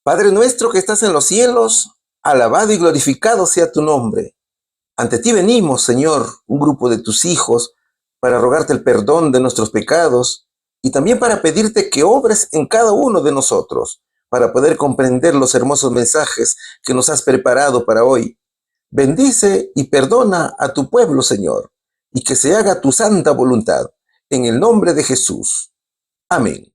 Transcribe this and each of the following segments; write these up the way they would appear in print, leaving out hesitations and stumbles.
Padre nuestro que estás en los cielos, alabado y glorificado sea tu nombre. Ante ti venimos, Señor, un grupo de tus hijos, para rogarte el perdón de nuestros pecados y también para pedirte que obres en cada uno de nosotros, para poder comprender los hermosos mensajes que nos has preparado para hoy. Bendice y perdona a tu pueblo, Señor, y que se haga tu santa voluntad. En el nombre de Jesús. Amén.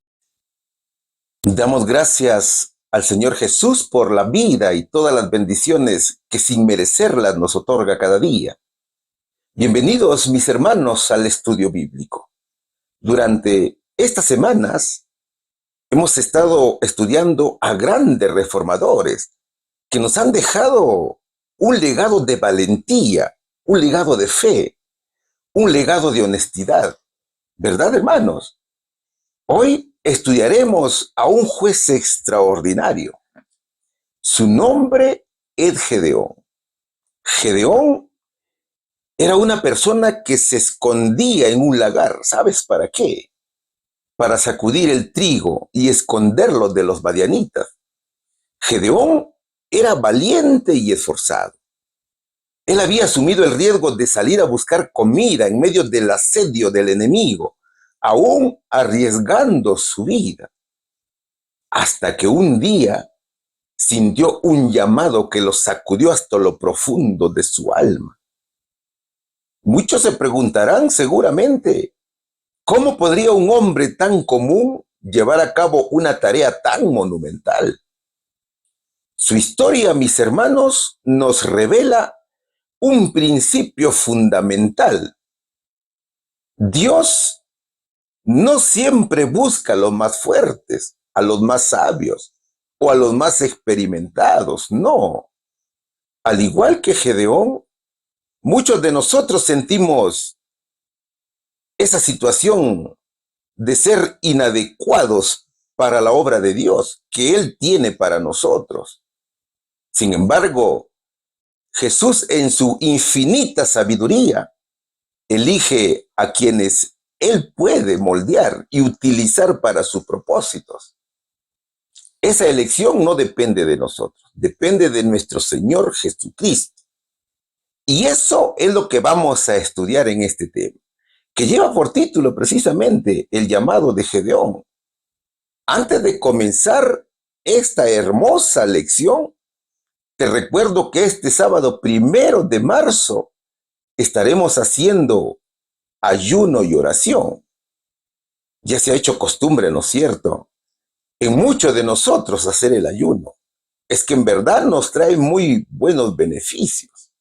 Damos gracias al Señor Jesús por la vida y todas las bendiciones que sin merecerlas nos otorga cada día. Bienvenidos, mis hermanos, al estudio bíblico. Durante estas semanas hemos estado estudiando a grandes reformadores que nos han dejado un legado de valentía, un legado de fe, un legado de honestidad. ¿Verdad, hermanos? Hoy estudiaremos a un juez extraordinario. Su nombre es Gedeón. Gedeón era una persona que se escondía en un lagar. ¿Sabes para qué? Para sacudir el trigo y esconderlo de los madianitas. Gedeón era valiente y esforzado. Él había asumido el riesgo de salir a buscar comida en medio del asedio del enemigo, aún arriesgando su vida. Hasta que un día sintió un llamado que lo sacudió hasta lo profundo de su alma. Muchos se preguntarán seguramente, ¿cómo podría un hombre tan común llevar a cabo una tarea tan monumental? Su historia, mis hermanos, nos revela un principio fundamental. Dios no siempre busca a los más fuertes, a los más sabios o a los más experimentados, no. Al igual que Gedeón, muchos de nosotros sentimos esa situación de ser inadecuados para la obra de Dios que Él tiene para nosotros. Sin embargo, Jesús en su infinita sabiduría elige a quienes Él puede moldear y utilizar para sus propósitos. Esa elección no depende de nosotros, depende de nuestro Señor Jesucristo. Y eso es lo que vamos a estudiar en este tema, que lleva por título precisamente el llamado de Gedeón. Antes de comenzar esta hermosa lección, te recuerdo que este sábado 1 de marzo estaremos haciendo ayuno y oración. Ya se ha hecho costumbre, ¿no es cierto?, en muchos de nosotros hacer el ayuno. Es que en verdad nos trae muy buenos beneficios,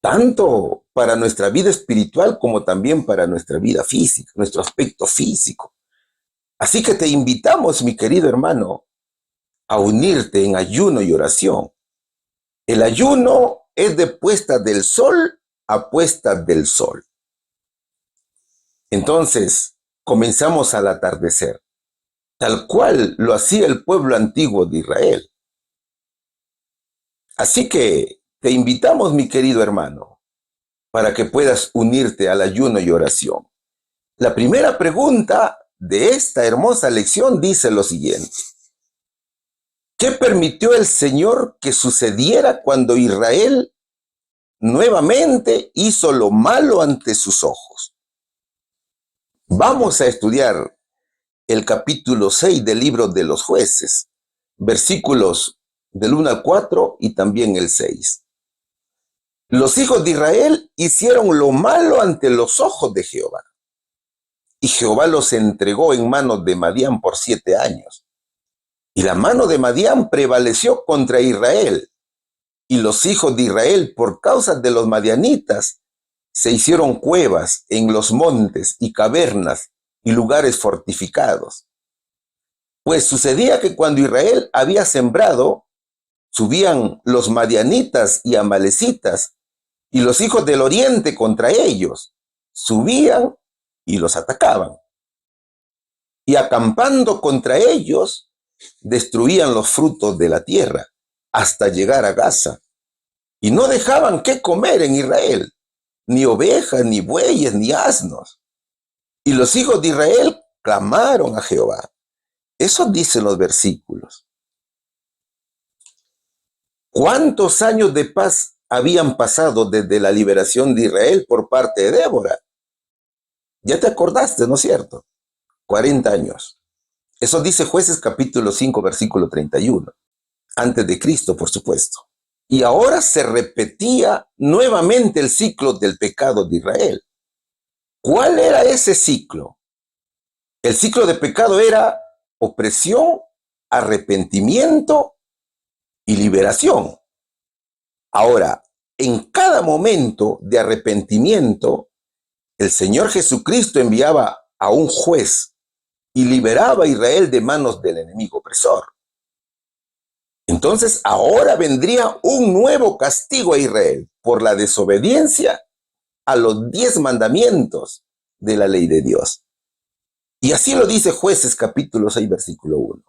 tanto para nuestra vida espiritual como también para nuestra vida física, nuestro aspecto físico. Así que te invitamos, mi querido hermano, a unirte en ayuno y oración. El ayuno es de puesta del sol a puesta del sol. Entonces, comenzamos al atardecer, tal cual lo hacía el pueblo antiguo de Israel. Así que te invitamos, mi querido hermano, para que puedas unirte al ayuno y oración. La primera pregunta de esta hermosa lección dice lo siguiente: ¿qué permitió el Señor que sucediera cuando Israel nuevamente hizo lo malo ante sus ojos? Vamos a estudiar el capítulo 6 del libro de los Jueces, versículos del 1 al 4 y también el 6. Los hijos de Israel hicieron lo malo ante los ojos de Jehová, y Jehová los entregó en manos de Madián por 7 años. Y la mano de Madián prevaleció contra Israel, y los hijos de Israel, por causa de los madianitas, se hicieron cuevas en los montes y cavernas y lugares fortificados. Pues sucedía que cuando Israel había sembrado, subían los madianitas y amalecitas, y los hijos del oriente contra ellos, subían y los atacaban. Y acampando contra ellos, destruían los frutos de la tierra, hasta llegar a Gaza. Y no dejaban qué comer en Israel, ni ovejas, ni bueyes, ni asnos. Y los hijos de Israel clamaron a Jehová. Eso dicen los versículos. ¿Cuántos años de paz habían pasado desde la liberación de Israel por parte de Débora? Ya te acordaste, ¿no es cierto? 40 años. Eso dice Jueces capítulo 5, versículo 31. Antes de Cristo, por supuesto. Y ahora se repetía nuevamente el ciclo del pecado de Israel. ¿Cuál era ese ciclo? El ciclo de pecado era opresión, arrepentimiento y liberación. Ahora, en cada momento de arrepentimiento, el Señor Jesucristo enviaba a un juez y liberaba a Israel de manos del enemigo opresor. Entonces, ahora vendría un nuevo castigo a Israel por la desobediencia a los 10 mandamientos de la ley de Dios. Y así lo dice Jueces capítulo 6, versículo 1.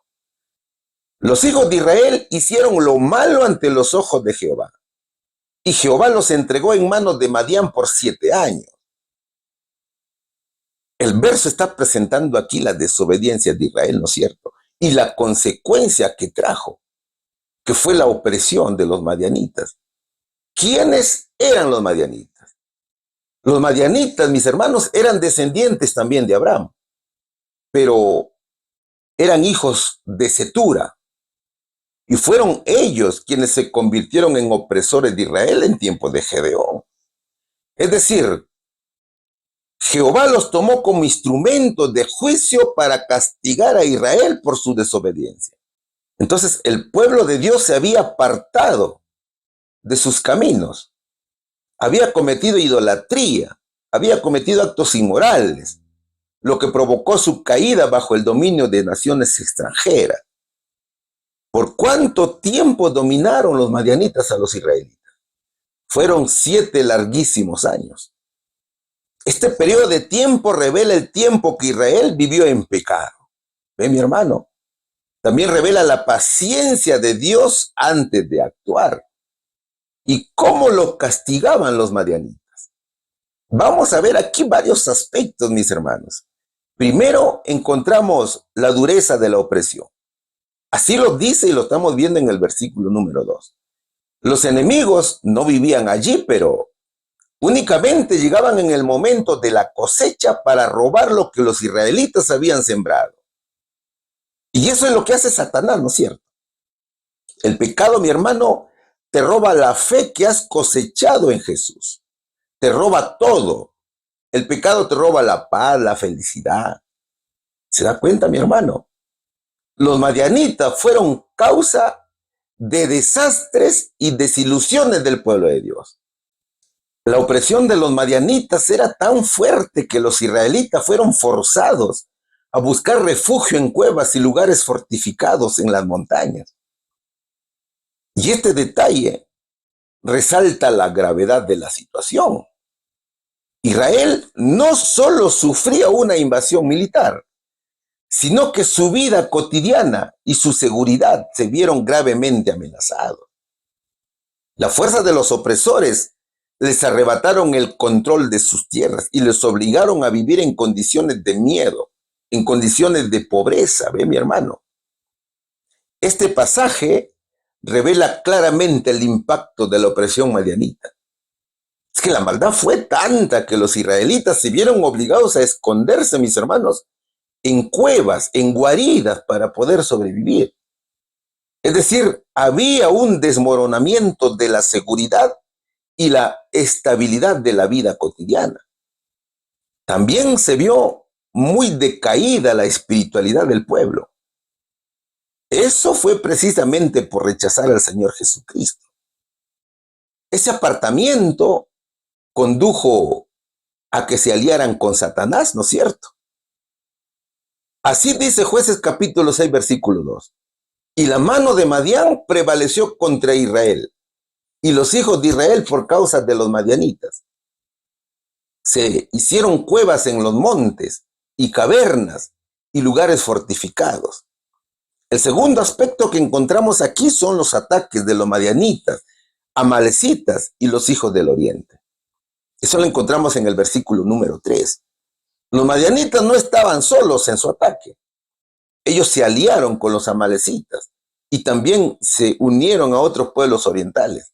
Los hijos de Israel hicieron lo malo ante los ojos de Jehová, y Jehová los entregó en manos de Madián por 7 años. El verso está presentando aquí la desobediencia de Israel, ¿no es cierto? Y la consecuencia que trajo, que fue la opresión de los madianitas. ¿Quiénes eran los madianitas? Los madianitas, mis hermanos, eran descendientes también de Abraham, pero eran hijos de Cetura, y fueron ellos quienes se convirtieron en opresores de Israel en tiempos de Gedeón. Es decir, Jehová los tomó como instrumentos de juicio para castigar a Israel por su desobediencia. Entonces el pueblo de Dios se había apartado de sus caminos, había cometido idolatría, había cometido actos inmorales, lo que provocó su caída bajo el dominio de naciones extranjeras. ¿Por cuánto tiempo dominaron los madianitas a los israelitas? Fueron 7 larguísimos años. Este periodo de tiempo revela el tiempo que Israel vivió en pecado. ¿Ve, mi hermano? También revela la paciencia de Dios antes de actuar. ¿Y cómo lo castigaban los madianitas? Vamos a ver aquí varios aspectos, mis hermanos. Primero, encontramos la dureza de la opresión. Así lo dice y lo estamos viendo en el versículo número 2. Los enemigos no vivían allí, pero únicamente llegaban en el momento de la cosecha para robar lo que los israelitas habían sembrado. Y eso es lo que hace Satanás, ¿no es cierto? El pecado, mi hermano, te roba la fe que has cosechado en Jesús. Te roba todo. El pecado te roba la paz, la felicidad. ¿Se da cuenta, mi hermano? Los madianitas fueron causa de desastres y desilusiones del pueblo de Dios. La opresión de los madianitas era tan fuerte que los israelitas fueron forzados a buscar refugio en cuevas y lugares fortificados en las montañas. Y este detalle resalta la gravedad de la situación. Israel no solo sufría una invasión militar, sino que su vida cotidiana y su seguridad se vieron gravemente amenazados. La fuerza de los opresores les arrebataron el control de sus tierras y les obligaron a vivir en condiciones de miedo, en condiciones de pobreza, ¿ve, mi hermano? Este pasaje revela claramente el impacto de la opresión madianita. Es que la maldad fue tanta que los israelitas se vieron obligados a esconderse, mis hermanos, en cuevas, en guaridas para poder sobrevivir. Es decir, había un desmoronamiento de la seguridad y la estabilidad de la vida cotidiana. También se vio muy decaída la espiritualidad del pueblo. Eso fue precisamente por rechazar al Señor Jesucristo. Ese apartamiento condujo a que se aliaran con Satanás, ¿no es cierto? Así dice Jueces capítulo 6, versículo 2. Y la mano de Madián prevaleció contra Israel, y los hijos de Israel por causa de los madianitas. Se hicieron cuevas en los montes y cavernas y lugares fortificados. El segundo aspecto que encontramos aquí son los ataques de los madianitas, amalecitas y los hijos del oriente. Eso lo encontramos en el versículo número 3. Los madianitas no estaban solos en su ataque. Ellos se aliaron con los amalecitas y también se unieron a otros pueblos orientales.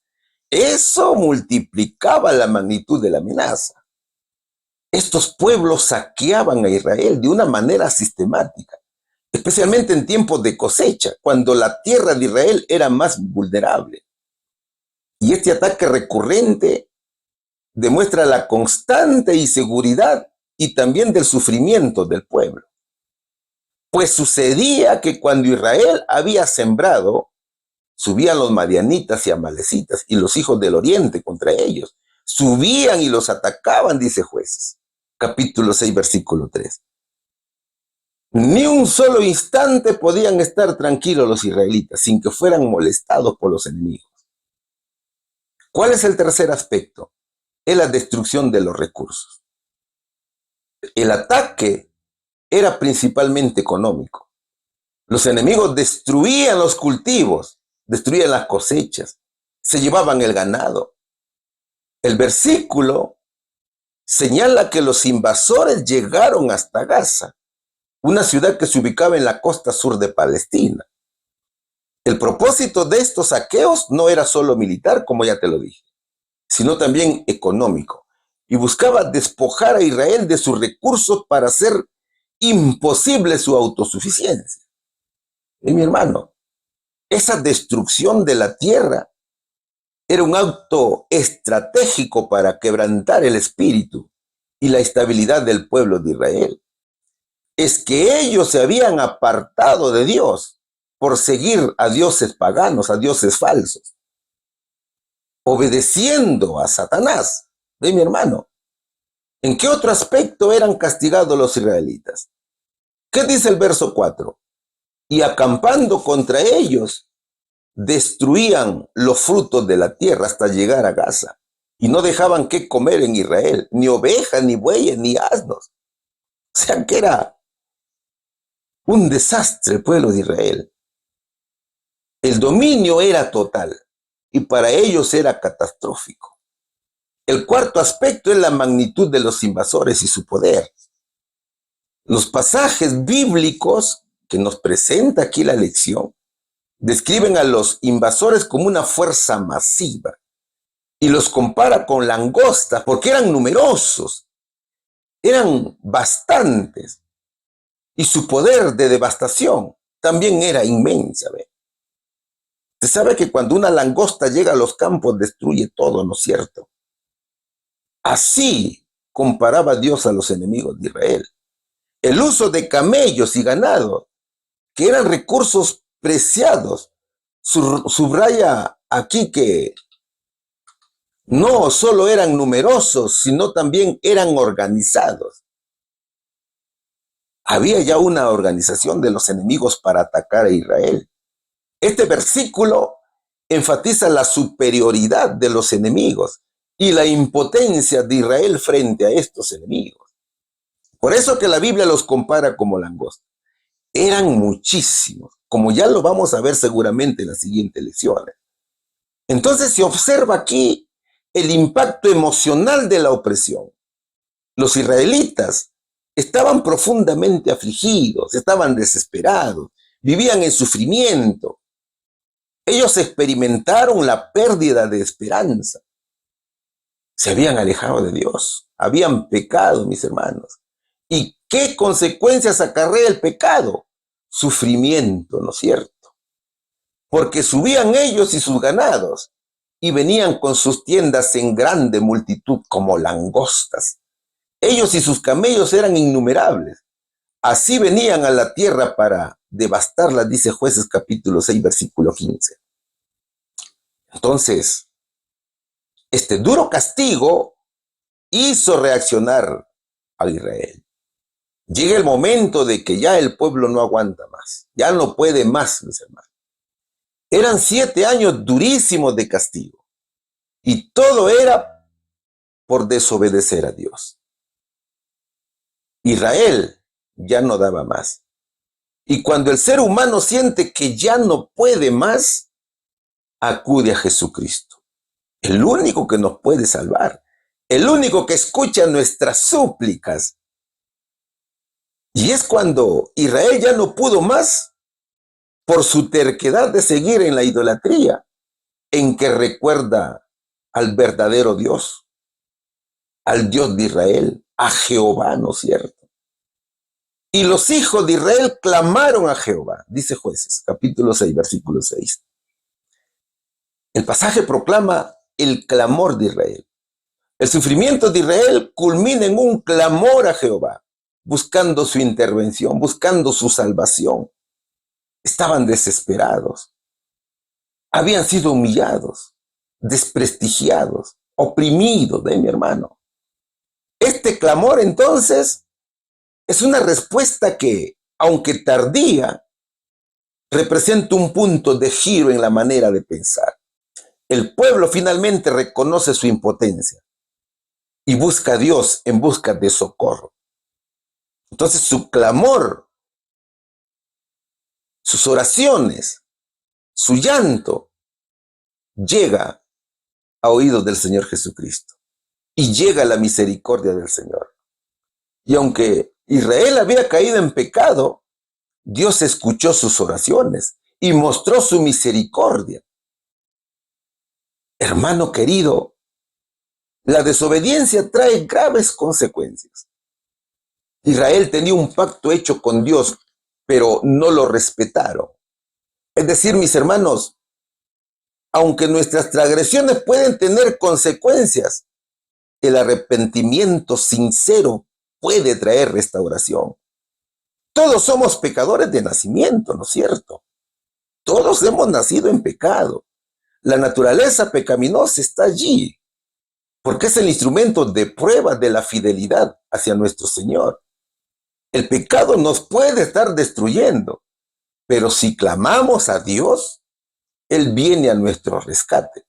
Eso multiplicaba la magnitud de la amenaza. Estos pueblos saqueaban a Israel de una manera sistemática, especialmente en tiempos de cosecha, cuando la tierra de Israel era más vulnerable. Y este ataque recurrente demuestra la constante inseguridad y también del sufrimiento del pueblo. Pues sucedía que cuando Israel había sembrado, subían los madianitas y amalecitas y los hijos del oriente contra ellos. Subían y los atacaban, dice Jueces, capítulo 6, versículo 3. Ni un solo instante podían estar tranquilos los israelitas sin que fueran molestados por los enemigos. ¿Cuál es el tercer aspecto? Es la destrucción de los recursos. El ataque era principalmente económico. Los enemigos destruían los cultivos, destruían las cosechas, se llevaban el ganado. El versículo señala que los invasores llegaron hasta Gaza, una ciudad que se ubicaba en la costa sur de Palestina. El propósito de estos saqueos no era solo militar, como ya te lo dije, sino también económico, y buscaba despojar a Israel de sus recursos para hacer imposible su autosuficiencia. Y mi hermano, esa destrucción de la tierra era un acto estratégico para quebrantar el espíritu y la estabilidad del pueblo de Israel. Es que ellos se habían apartado de Dios por seguir a dioses paganos, a dioses falsos, obedeciendo a Satanás. ¿Ve, mi hermano? ¿En qué otro aspecto eran castigados los israelitas? ¿Qué dice el verso 4? Y acampando contra ellos, destruían los frutos de la tierra hasta llegar a Gaza, y no dejaban qué comer en Israel, ni ovejas, ni bueyes, ni asnos. O sea que era un desastre el pueblo de Israel. El dominio era total, y para ellos era catastrófico. El cuarto aspecto es la magnitud de los invasores y su poder. Los pasajes bíblicos que nos presenta aquí la lección describen a los invasores como una fuerza masiva y los compara con langostas porque eran numerosos, eran bastantes, y su poder de devastación también era inmensa. Se sabe que cuando una langosta llega a los campos destruye todo, ¿no es cierto? Así comparaba Dios a los enemigos de Israel. El uso de camellos y ganado, que eran recursos preciados, subraya aquí que no solo eran numerosos, sino también eran organizados. Había ya una organización de los enemigos para atacar a Israel. Este versículo enfatiza la superioridad de los enemigos y la impotencia de Israel frente a estos enemigos. Por eso que la Biblia los compara como langostas. Eran muchísimos, como ya lo vamos a ver seguramente en las siguientes lecciones. Entonces se observa aquí el impacto emocional de la opresión. Los israelitas estaban profundamente afligidos, estaban desesperados, vivían en sufrimiento. Ellos experimentaron la pérdida de esperanza. Se habían alejado de Dios, habían pecado, mis hermanos. ¿Y qué consecuencias acarrea el pecado? Sufrimiento, ¿no es cierto? Porque subían ellos y sus ganados y venían con sus tiendas en grande multitud como langostas. Ellos y sus camellos eran innumerables. Así venían a la tierra para devastarla, dice Jueces capítulo 6, versículo 15. Entonces, este duro castigo hizo reaccionar a Israel. Llega el momento de que ya el pueblo no aguanta más, ya no puede más, mis hermanos. Eran 7 años durísimos de castigo y todo era por desobedecer a Dios. Israel ya no daba más. Y cuando el ser humano siente que ya no puede más, acude a Jesucristo, el único que nos puede salvar, el único que escucha nuestras súplicas. Y es cuando Israel ya no pudo más, por su terquedad de seguir en la idolatría, en que recuerda al verdadero Dios, al Dios de Israel, a Jehová, ¿no es cierto? Y los hijos de Israel clamaron a Jehová, dice Jueces, capítulo 6, versículo 6. El pasaje proclama el clamor de Israel. El sufrimiento de Israel culmina en un clamor a Jehová, buscando su intervención, buscando su salvación. Estaban desesperados, habían sido humillados, desprestigiados, oprimidos, mi hermano. Este clamor entonces es una respuesta que, aunque tardía, representa un punto de giro en la manera de pensar. El pueblo finalmente reconoce su impotencia y busca a Dios en busca de socorro. Entonces su clamor, sus oraciones, su llanto, llega a oídos del Señor Jesucristo y llega la misericordia del Señor. Y aunque Israel había caído en pecado, Dios escuchó sus oraciones y mostró su misericordia. Hermano querido, la desobediencia trae graves consecuencias. Israel tenía un pacto hecho con Dios, pero no lo respetaron. Es decir, mis hermanos, aunque nuestras transgresiones pueden tener consecuencias, el arrepentimiento sincero puede traer restauración. Todos somos pecadores de nacimiento, ¿no es cierto? Todos hemos nacido en pecado. La naturaleza pecaminosa está allí, porque es el instrumento de prueba de la fidelidad hacia nuestro Señor. El pecado nos puede estar destruyendo, pero si clamamos a Dios, Él viene a nuestro rescate.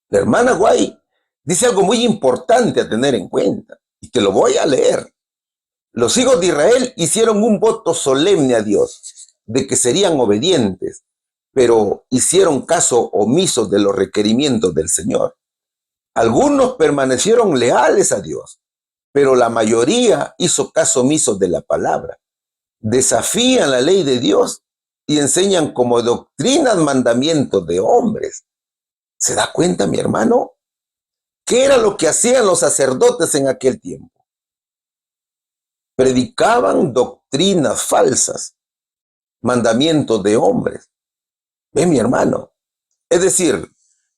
La hermana Guay dice algo muy importante a tener en cuenta, y te lo voy a leer. Los hijos de Israel hicieron un voto solemne a Dios, de que serían obedientes, pero hicieron caso omiso de los requerimientos del Señor. Algunos permanecieron leales a Dios, pero la mayoría hizo caso omiso de la palabra. Desafían la ley de Dios y enseñan como doctrinas mandamientos de hombres. ¿Se da cuenta, mi hermano? ¿Qué era lo que hacían los sacerdotes en aquel tiempo? Predicaban doctrinas falsas, mandamientos de hombres. ¿Ve, mi hermano? Es decir,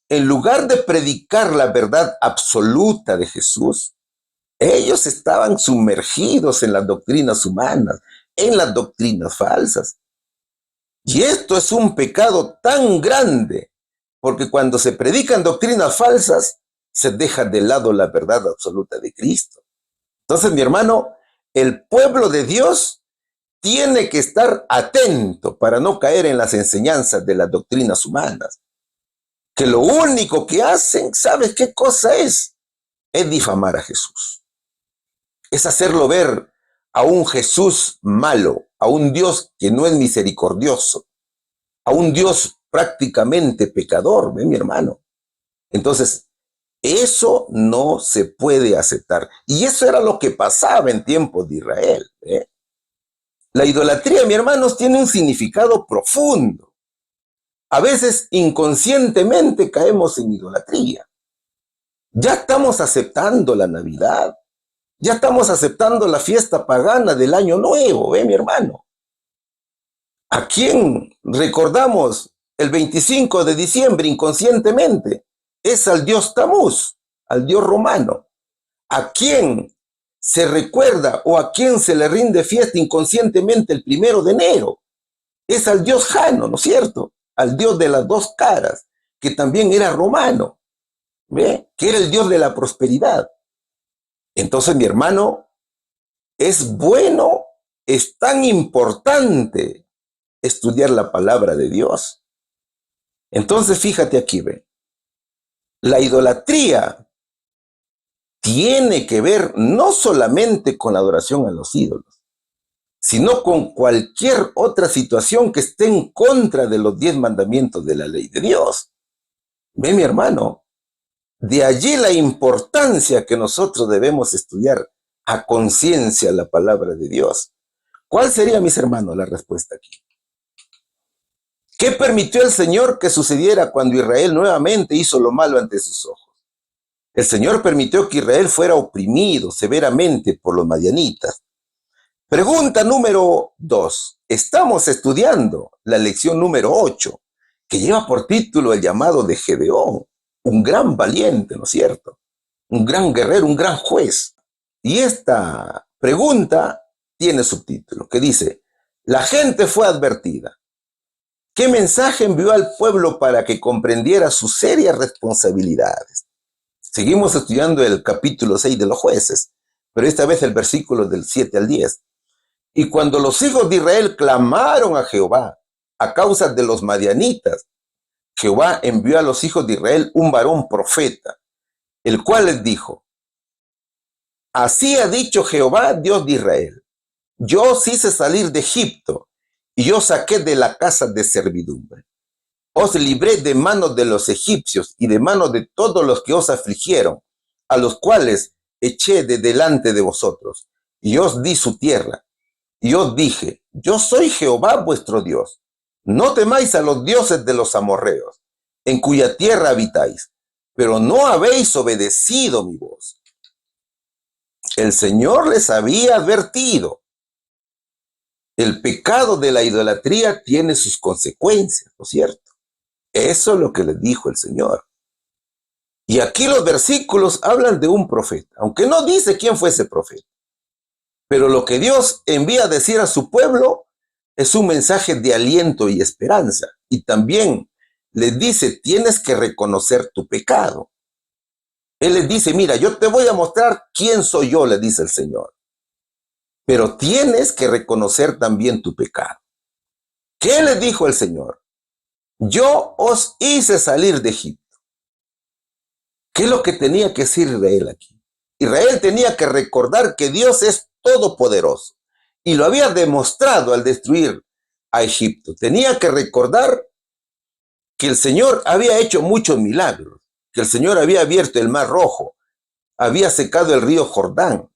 en lugar de predicar la verdad absoluta de Jesús, ellos estaban sumergidos en las doctrinas humanas, en las doctrinas falsas. Y esto es un pecado tan grande, porque cuando se predican doctrinas falsas, se deja de lado la verdad absoluta de Cristo. Entonces, mi hermano, el pueblo de Dios tiene que estar atento para no caer en las enseñanzas de las doctrinas humanas, que lo único que hacen, ¿sabes qué cosa es? Es difamar a Jesús. Es hacerlo ver a un Jesús malo, a un Dios que no es misericordioso, a un Dios prácticamente pecador, ¿ve, mi hermano? Entonces, eso no se puede aceptar. Y eso era lo que pasaba en tiempos de Israel, ¿eh? La idolatría, mi hermanos, tiene un significado profundo. A veces inconscientemente caemos en idolatría. Ya estamos aceptando la Navidad. Ya estamos aceptando la fiesta pagana del Año Nuevo, mi hermano. ¿A quién recordamos el 25 de diciembre inconscientemente? Es al dios Tamuz, al dios romano. ¿A quién se recuerda o a quién se le rinde fiesta inconscientemente el 1 de enero? Es al dios Jano, ¿no es cierto? Al dios de las dos caras, que también era romano, ¿ve? Que era el dios de la prosperidad. Entonces, mi hermano, es bueno, es tan importante estudiar la palabra de Dios. Entonces, fíjate aquí, ve. La idolatría tiene que ver no solamente con la adoración a los ídolos, sino con cualquier otra situación que esté en contra de los 10 mandamientos de la ley de Dios. Ve, mi hermano, de allí la importancia que nosotros debemos estudiar a conciencia la palabra de Dios. ¿Cuál sería, mis hermanos, la respuesta aquí? ¿Qué permitió el Señor que sucediera cuando Israel nuevamente hizo lo malo ante sus ojos? El Señor permitió que Israel fuera oprimido severamente por los madianitas. Pregunta número 2. Estamos estudiando la lección número 8, que lleva por título el llamado de Gedeón, un gran valiente, ¿no es cierto? Un gran guerrero, un gran juez. Y esta pregunta tiene subtítulo que dice: la gente fue advertida. ¿Qué mensaje envió al pueblo para que comprendiera sus serias responsabilidades? Seguimos estudiando el capítulo 6 de los jueces, pero esta vez el versículo del 7 al 10. Y cuando los hijos de Israel clamaron a Jehová a causa de los madianitas, Jehová envió a los hijos de Israel un varón profeta, el cual les dijo: así ha dicho Jehová, Dios de Israel, yo os hice salir de Egipto y os saqué de la casa de servidumbre. Os libré de manos de los egipcios y de manos de todos los que os afligieron, a los cuales eché de delante de vosotros, y os di su tierra. Y os dije: yo soy Jehová vuestro Dios. No temáis a los dioses de los amorreos, en cuya tierra habitáis, pero no habéis obedecido mi voz. El Señor les había advertido. El pecado de la idolatría tiene sus consecuencias, ¿no es cierto? Eso es lo que les dijo el Señor. Y aquí los versículos hablan de un profeta, aunque no dice quién fue ese profeta. Pero lo que Dios envía a decir a su pueblo es un mensaje de aliento y esperanza. Y también les dice: tienes que reconocer tu pecado. Él les dice: mira, yo te voy a mostrar quién soy yo, le dice el Señor. Pero tienes que reconocer también tu pecado. ¿Qué les dijo el Señor? Yo os hice salir de Egipto. ¿Qué es lo que tenía que decir Israel aquí? Israel tenía que recordar que Dios es todopoderoso y lo había demostrado al destruir a Egipto. Tenía que recordar que el Señor había hecho muchos milagros, que el Señor había abierto el mar Rojo, había secado el río Jordán.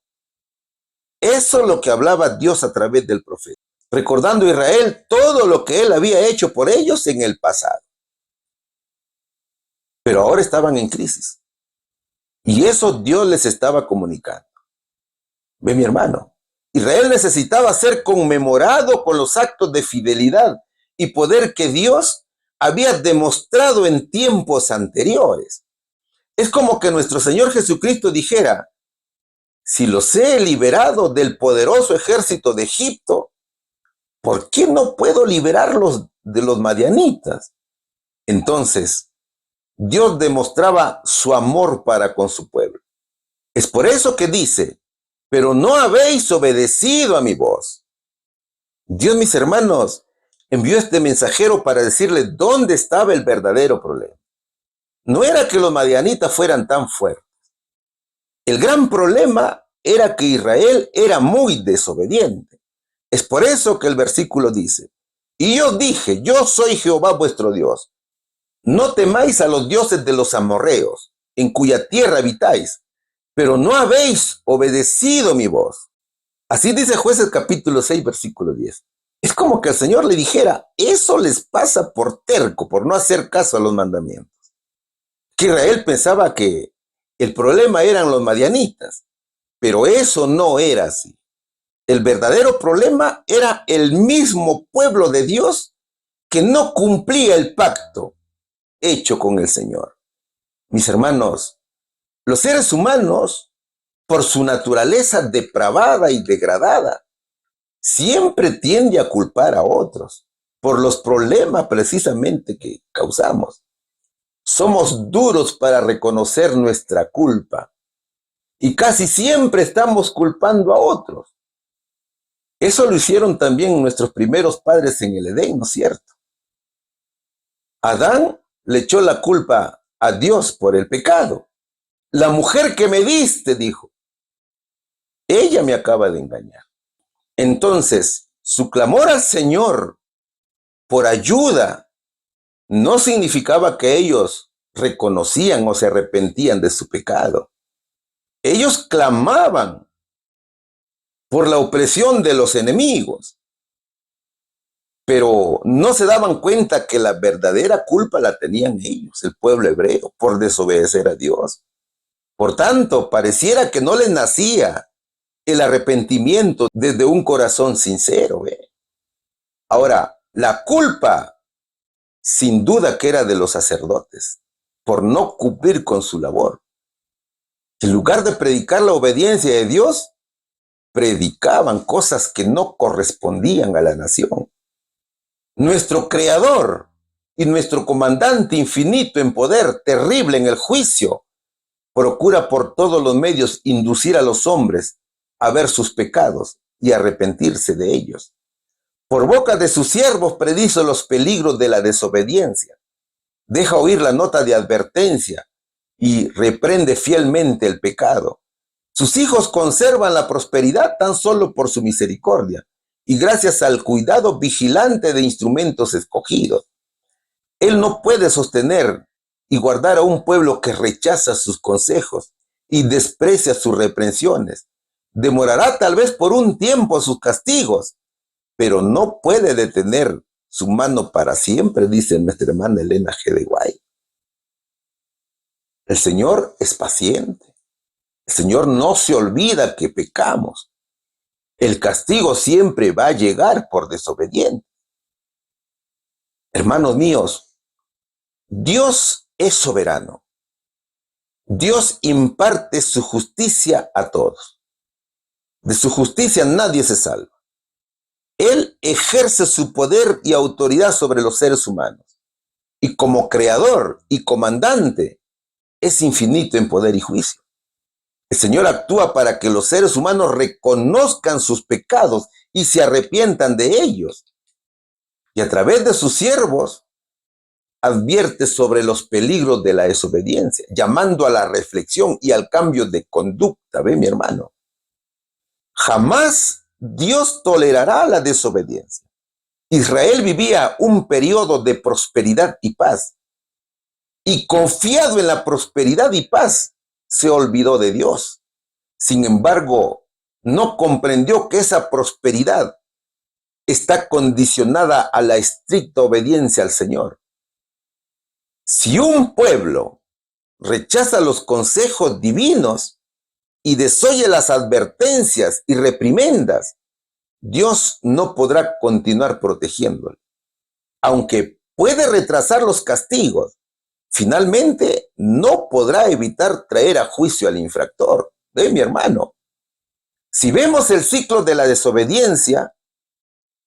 Eso es lo que hablaba Dios a través del profeta, recordando a Israel todo lo que él había hecho por ellos en el pasado. Pero ahora estaban en crisis. Y eso Dios les estaba comunicando. Ve, mi hermano, Israel necesitaba ser conmemorado con los actos de fidelidad y poder que Dios había demostrado en tiempos anteriores. Es como que nuestro Señor Jesucristo dijera: si los he liberado del poderoso ejército de Egipto, ¿por qué no puedo liberarlos de los madianitas? Entonces, Dios demostraba su amor para con su pueblo. Es por eso que dice: pero no habéis obedecido a mi voz. Dios, mis hermanos, envió este mensajero para decirle dónde estaba el verdadero problema. No era que los madianitas fueran tan fuertes. El gran problema era que Israel era muy desobediente. Es por eso que el versículo dice: y yo dije, yo soy Jehová vuestro Dios. No temáis a los dioses de los amorreos, en cuya tierra habitáis, pero no habéis obedecido mi voz. Así dice Jueces capítulo 6, versículo 10. Es como que el Señor le dijera: eso les pasa por terco, por no hacer caso a los mandamientos. Que Israel pensaba que el problema eran los madianitas, pero eso no era así. El verdadero problema era el mismo pueblo de Dios que no cumplía el pacto hecho con el Señor. Mis hermanos, los seres humanos, por su naturaleza depravada y degradada, siempre tiende a culpar a otros por los problemas precisamente que causamos. Somos duros para reconocer nuestra culpa y casi siempre estamos culpando a otros. Eso lo hicieron también nuestros primeros padres en el Edén, ¿no es cierto? Adán le echó la culpa a Dios por el pecado. La mujer que me diste, dijo, ella me acaba de engañar. Entonces, su clamor al Señor por ayuda no significaba que ellos reconocían o se arrepentían de su pecado. Ellos clamaban por la opresión de los enemigos. Pero no se daban cuenta que la verdadera culpa la tenían ellos, el pueblo hebreo, por desobedecer a Dios. Por tanto, pareciera que no les nacía el arrepentimiento desde un corazón sincero. ¿Ve? Ahora, la culpa, sin duda que era de los sacerdotes, por no cumplir con su labor. En lugar de predicar la obediencia de Dios, predicaban cosas que no correspondían a la nación. Nuestro Creador y nuestro comandante infinito en poder, terrible en el juicio, procura por todos los medios inducir a los hombres a ver sus pecados y arrepentirse de ellos. Por boca de sus siervos predice los peligros de la desobediencia, deja oír la nota de advertencia y reprende fielmente el pecado. Sus hijos conservan la prosperidad tan solo por su misericordia y gracias al cuidado vigilante de instrumentos escogidos. Él no puede sostener y guardar a un pueblo que rechaza sus consejos y desprecia sus reprensiones. Demorará tal vez por un tiempo sus castigos, pero no puede detener su mano para siempre, dice nuestra hermana Elena G. de White. El Señor es paciente. El Señor no se olvida que pecamos. El castigo siempre va a llegar por desobediente. Hermanos míos, Dios es soberano. Dios imparte su justicia a todos. De su justicia nadie se salva. Él ejerce su poder y autoridad sobre los seres humanos. Y como creador y comandante, es infinito en poder y juicio. El Señor actúa para que los seres humanos reconozcan sus pecados y se arrepientan de ellos. Y a través de sus siervos, advierte sobre los peligros de la desobediencia, llamando a la reflexión y al cambio de conducta. ¿Ve, mi hermano? Jamás Dios tolerará la desobediencia. Israel vivía un periodo de prosperidad y paz. Y confiado en la prosperidad y paz, se olvidó de Dios. Sin embargo, no comprendió que esa prosperidad está condicionada a la estricta obediencia al Señor. Si un pueblo rechaza los consejos divinos y desoye las advertencias y reprimendas, Dios no podrá continuar protegiéndolo. Aunque puede retrasar los castigos, finalmente no podrá evitar traer a juicio al infractor. ¿Ve, mi hermano? Si vemos el ciclo de la desobediencia,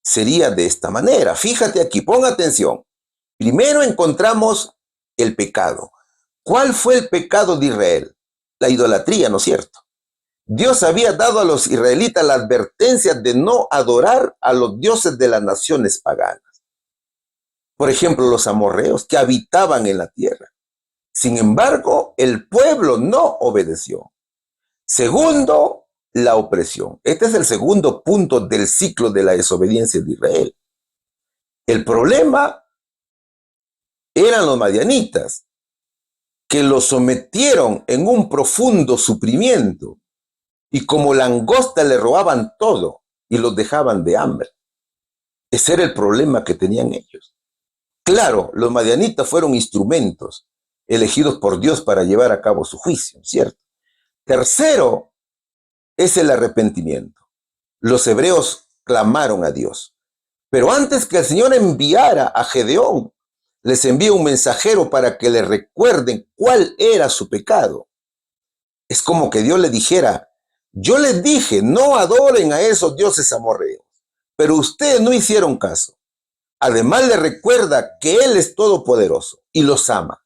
sería de esta manera. Fíjate aquí, pon atención. Primero encontramos el pecado. ¿Cuál fue el pecado de Israel? La idolatría, ¿no es cierto? Dios había dado a los israelitas la advertencia de no adorar a los dioses de las naciones paganas. Por ejemplo, los amorreos que habitaban en la tierra. Sin embargo, el pueblo no obedeció. Segundo, la opresión. Este es el segundo punto del ciclo de la desobediencia de Israel. El problema eran los madianitas, que los sometieron en un profundo sufrimiento y como langosta le robaban todo y los dejaban de hambre. Ese era el problema que tenían ellos. Claro, los madianitas fueron instrumentos elegidos por Dios para llevar a cabo su juicio, ¿cierto? Tercero, es el arrepentimiento. Los hebreos clamaron a Dios. Pero antes que el Señor enviara a Gedeón, les envía un mensajero para que le recuerden cuál era su pecado. Es como que Dios le dijera, yo les dije, no adoren a esos dioses amorreos, pero ustedes no hicieron caso. Además le recuerda que Él es todopoderoso y los ama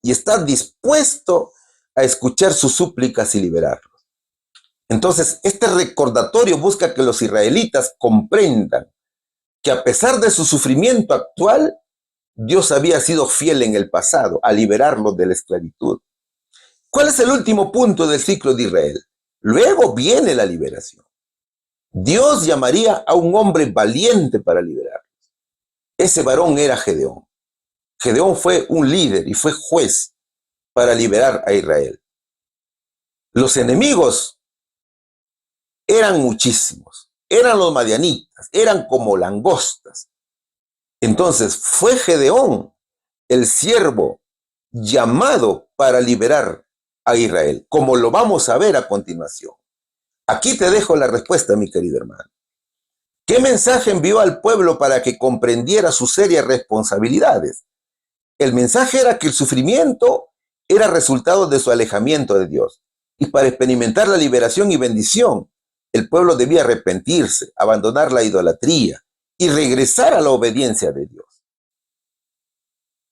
y está dispuesto a escuchar sus súplicas y liberarlos. Entonces, este recordatorio busca que los israelitas comprendan que a pesar de su sufrimiento actual, Dios había sido fiel en el pasado a liberarlos de la esclavitud. ¿Cuál es el último punto del ciclo de Israel? Luego viene la liberación. Dios llamaría a un hombre valiente para liberarlos. Ese varón era Gedeón. Gedeón fue un líder y fue juez para liberar a Israel. Los enemigos eran muchísimos. Eran los madianitas, eran como langostas. Entonces fue Gedeón el siervo llamado para liberar a Israel, como lo vamos a ver a continuación. Aquí te dejo la respuesta, mi querido hermano. ¿Qué mensaje envió al pueblo para que comprendiera sus serias responsabilidades? El mensaje era que el sufrimiento era resultado de su alejamiento de Dios. Y para experimentar la liberación y bendición, el pueblo debía arrepentirse, abandonar la idolatría y regresar a la obediencia de Dios.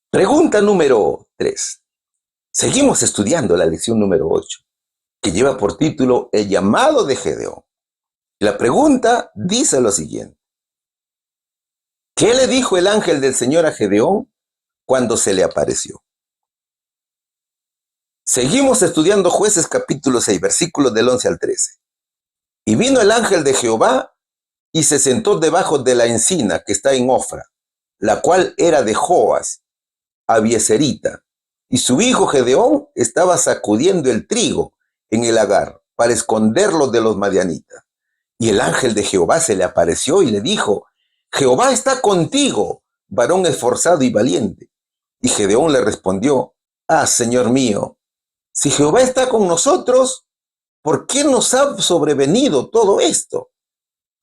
Pregunta número 3. Seguimos estudiando la lección número 8, que lleva por título El llamado de Gedeón. La pregunta dice lo siguiente. ¿Qué le dijo el ángel del Señor a Gedeón cuando se le apareció? Seguimos estudiando Jueces capítulo 6, versículos del 11 al 13. Y vino el ángel de Jehová y se sentó debajo de la encina que está en Ofra, la cual era de Joas, Abieserita, y su hijo Gedeón estaba sacudiendo el trigo en el lagar para esconderlo de los madianitas. Y el ángel de Jehová se le apareció y le dijo: Jehová está contigo, varón esforzado y valiente. Y Gedeón le respondió: Señor mío, si Jehová está con nosotros, ¿por qué nos ha sobrevenido todo esto?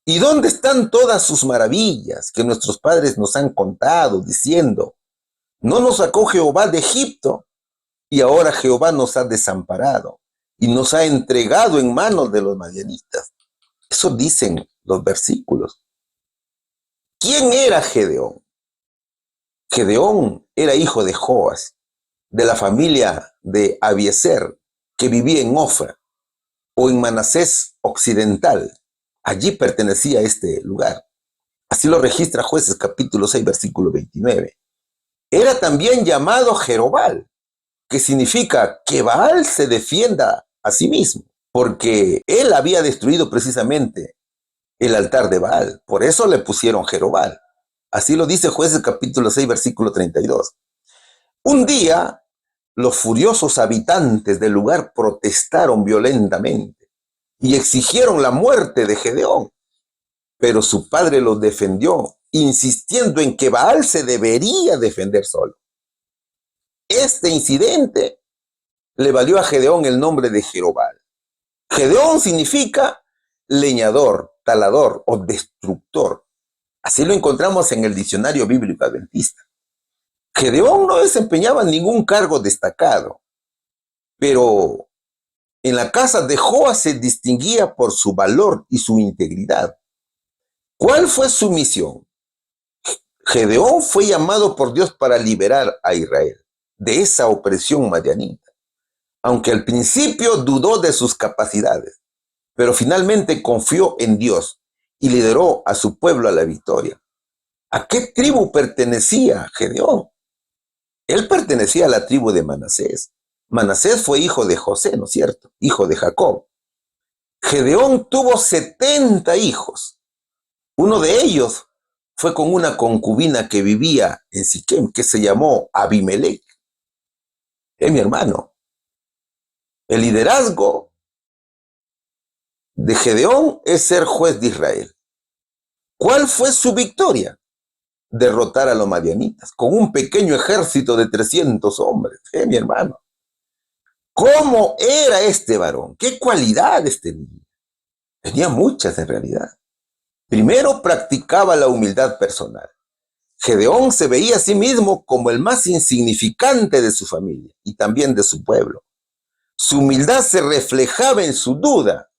¿Y dónde están todas sus maravillas que nuestros padres nos han contado, diciendo: ¿no nos sacó Jehová de Egipto? Y ahora Jehová nos ha desamparado y nos ha entregado en manos de los madianitas. Eso dicen los versículos. ¿Quién era Gedeón? Gedeón era hijo de Joas, de la familia de Abieser, que vivía en Ofra o en Manasés occidental. Allí pertenecía a este lugar. Así lo registra Jueces capítulo 6, versículo 29. Era también llamado Jerobal, que significa que Baal se defienda a sí mismo, porque él había destruido precisamente el altar de Baal. Por eso le pusieron Jerobal. Así lo dice Jueces capítulo 6, versículo 32. Un día, los furiosos habitantes del lugar protestaron violentamente y exigieron la muerte de Gedeón, pero su padre los defendió, insistiendo en que Baal se debería defender solo. Este incidente le valió a Gedeón el nombre de Jerobal. Gedeón significa leñador, talador o destructor. Así lo encontramos en el diccionario bíblico adventista. Gedeón no desempeñaba ningún cargo destacado, pero en la casa de Joas se distinguía por su valor y su integridad. ¿Cuál fue su misión? Gedeón fue llamado por Dios para liberar a Israel de esa opresión madianita, aunque al principio dudó de sus capacidades, pero finalmente confió en Dios y lideró a su pueblo a la victoria. ¿A qué tribu pertenecía Gedeón? Él pertenecía a la tribu de Manasés. Manasés fue hijo de José, ¿no es cierto? Hijo de Jacob. Gedeón tuvo 70 hijos. Uno de ellos fue con una concubina que vivía en Siquem, que se llamó Abimelech. Mi hermano. El liderazgo de Gedeón es ser juez de Israel. ¿Cuál fue su victoria? Derrotar a los madianitas con un pequeño ejército de 300 hombres. Mi hermano. ¿Cómo era este varón? ¿Qué cualidades tenía? Tenía muchas en realidad. Primero, practicaba la humildad personal. Gedeón se veía a sí mismo como el más insignificante de su familia y también de su pueblo. Su humildad se reflejaba en su duda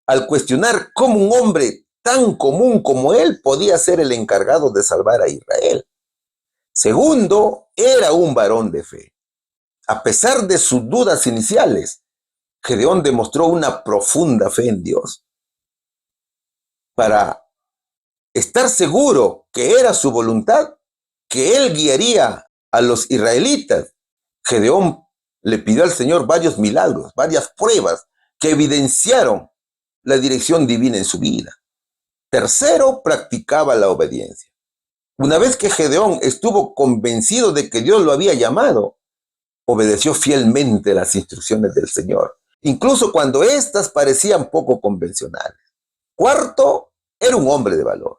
al cuestionar cómo un hombre tan común como él podía ser el encargado de salvar a Israel. Segundo, era un varón de fe. A pesar de sus dudas iniciales, Gedeón demostró una profunda fe en Dios. Para estar seguro que era su voluntad, que él guiaría a los israelitas, Gedeón le pidió al Señor varios milagros, varias pruebas que evidenciaron la dirección divina en su vida. Tercero, practicaba la obediencia. Una vez que Gedeón estuvo convencido de que Dios lo había llamado, obedeció fielmente las instrucciones del Señor, incluso cuando éstas parecían poco convencionales. Cuarto, era un hombre de valor.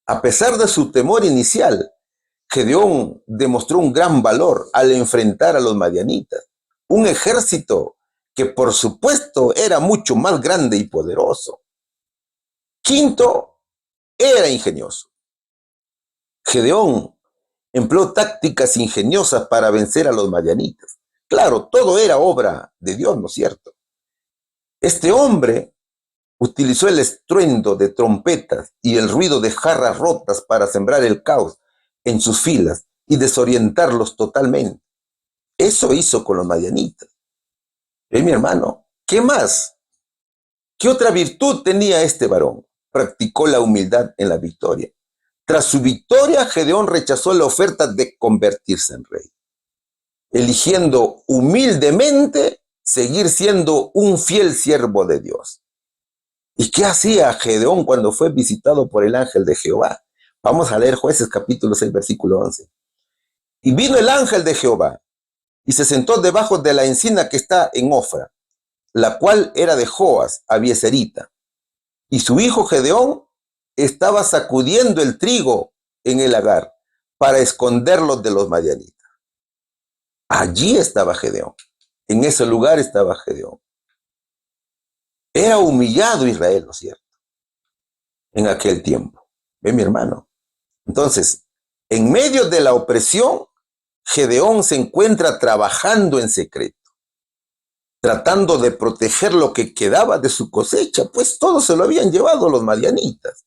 A pesar de su temor inicial, Gedeón demostró un gran valor al enfrentar a los madianitas, un ejército que por supuesto era mucho más grande y poderoso. Quinto, era ingenioso. Gedeón empleó tácticas ingeniosas para vencer a los madianitas. Claro, todo era obra de Dios, ¿no es cierto? Este hombre utilizó el estruendo de trompetas y el ruido de jarras rotas para sembrar el caos en sus filas y desorientarlos totalmente. Eso hizo con los madianitas. Mi hermano, ¿qué más? ¿Qué otra virtud tenía este varón? Practicó la humildad en la victoria. Tras su victoria, Gedeón rechazó la oferta de convertirse en rey, eligiendo humildemente seguir siendo un fiel siervo de Dios. ¿Y qué hacía Gedeón cuando fue visitado por el ángel de Jehová? Vamos a leer Jueces capítulo 6, versículo 11. Y vino el ángel de Jehová y se sentó debajo de la encina que está en Ofra, la cual era de Joas, abieserita. Y su hijo Gedeón estaba sacudiendo el trigo en el lagar para esconderlo de los madianitas. Allí estaba Gedeón. En ese lugar estaba Gedeón. Era humillado Israel, ¿no es cierto? En aquel tiempo. ¿Ve, mi hermano? Entonces, en medio de la opresión, Gedeón se encuentra trabajando en secreto, tratando de proteger lo que quedaba de su cosecha, pues todo se lo habían llevado los madianitas.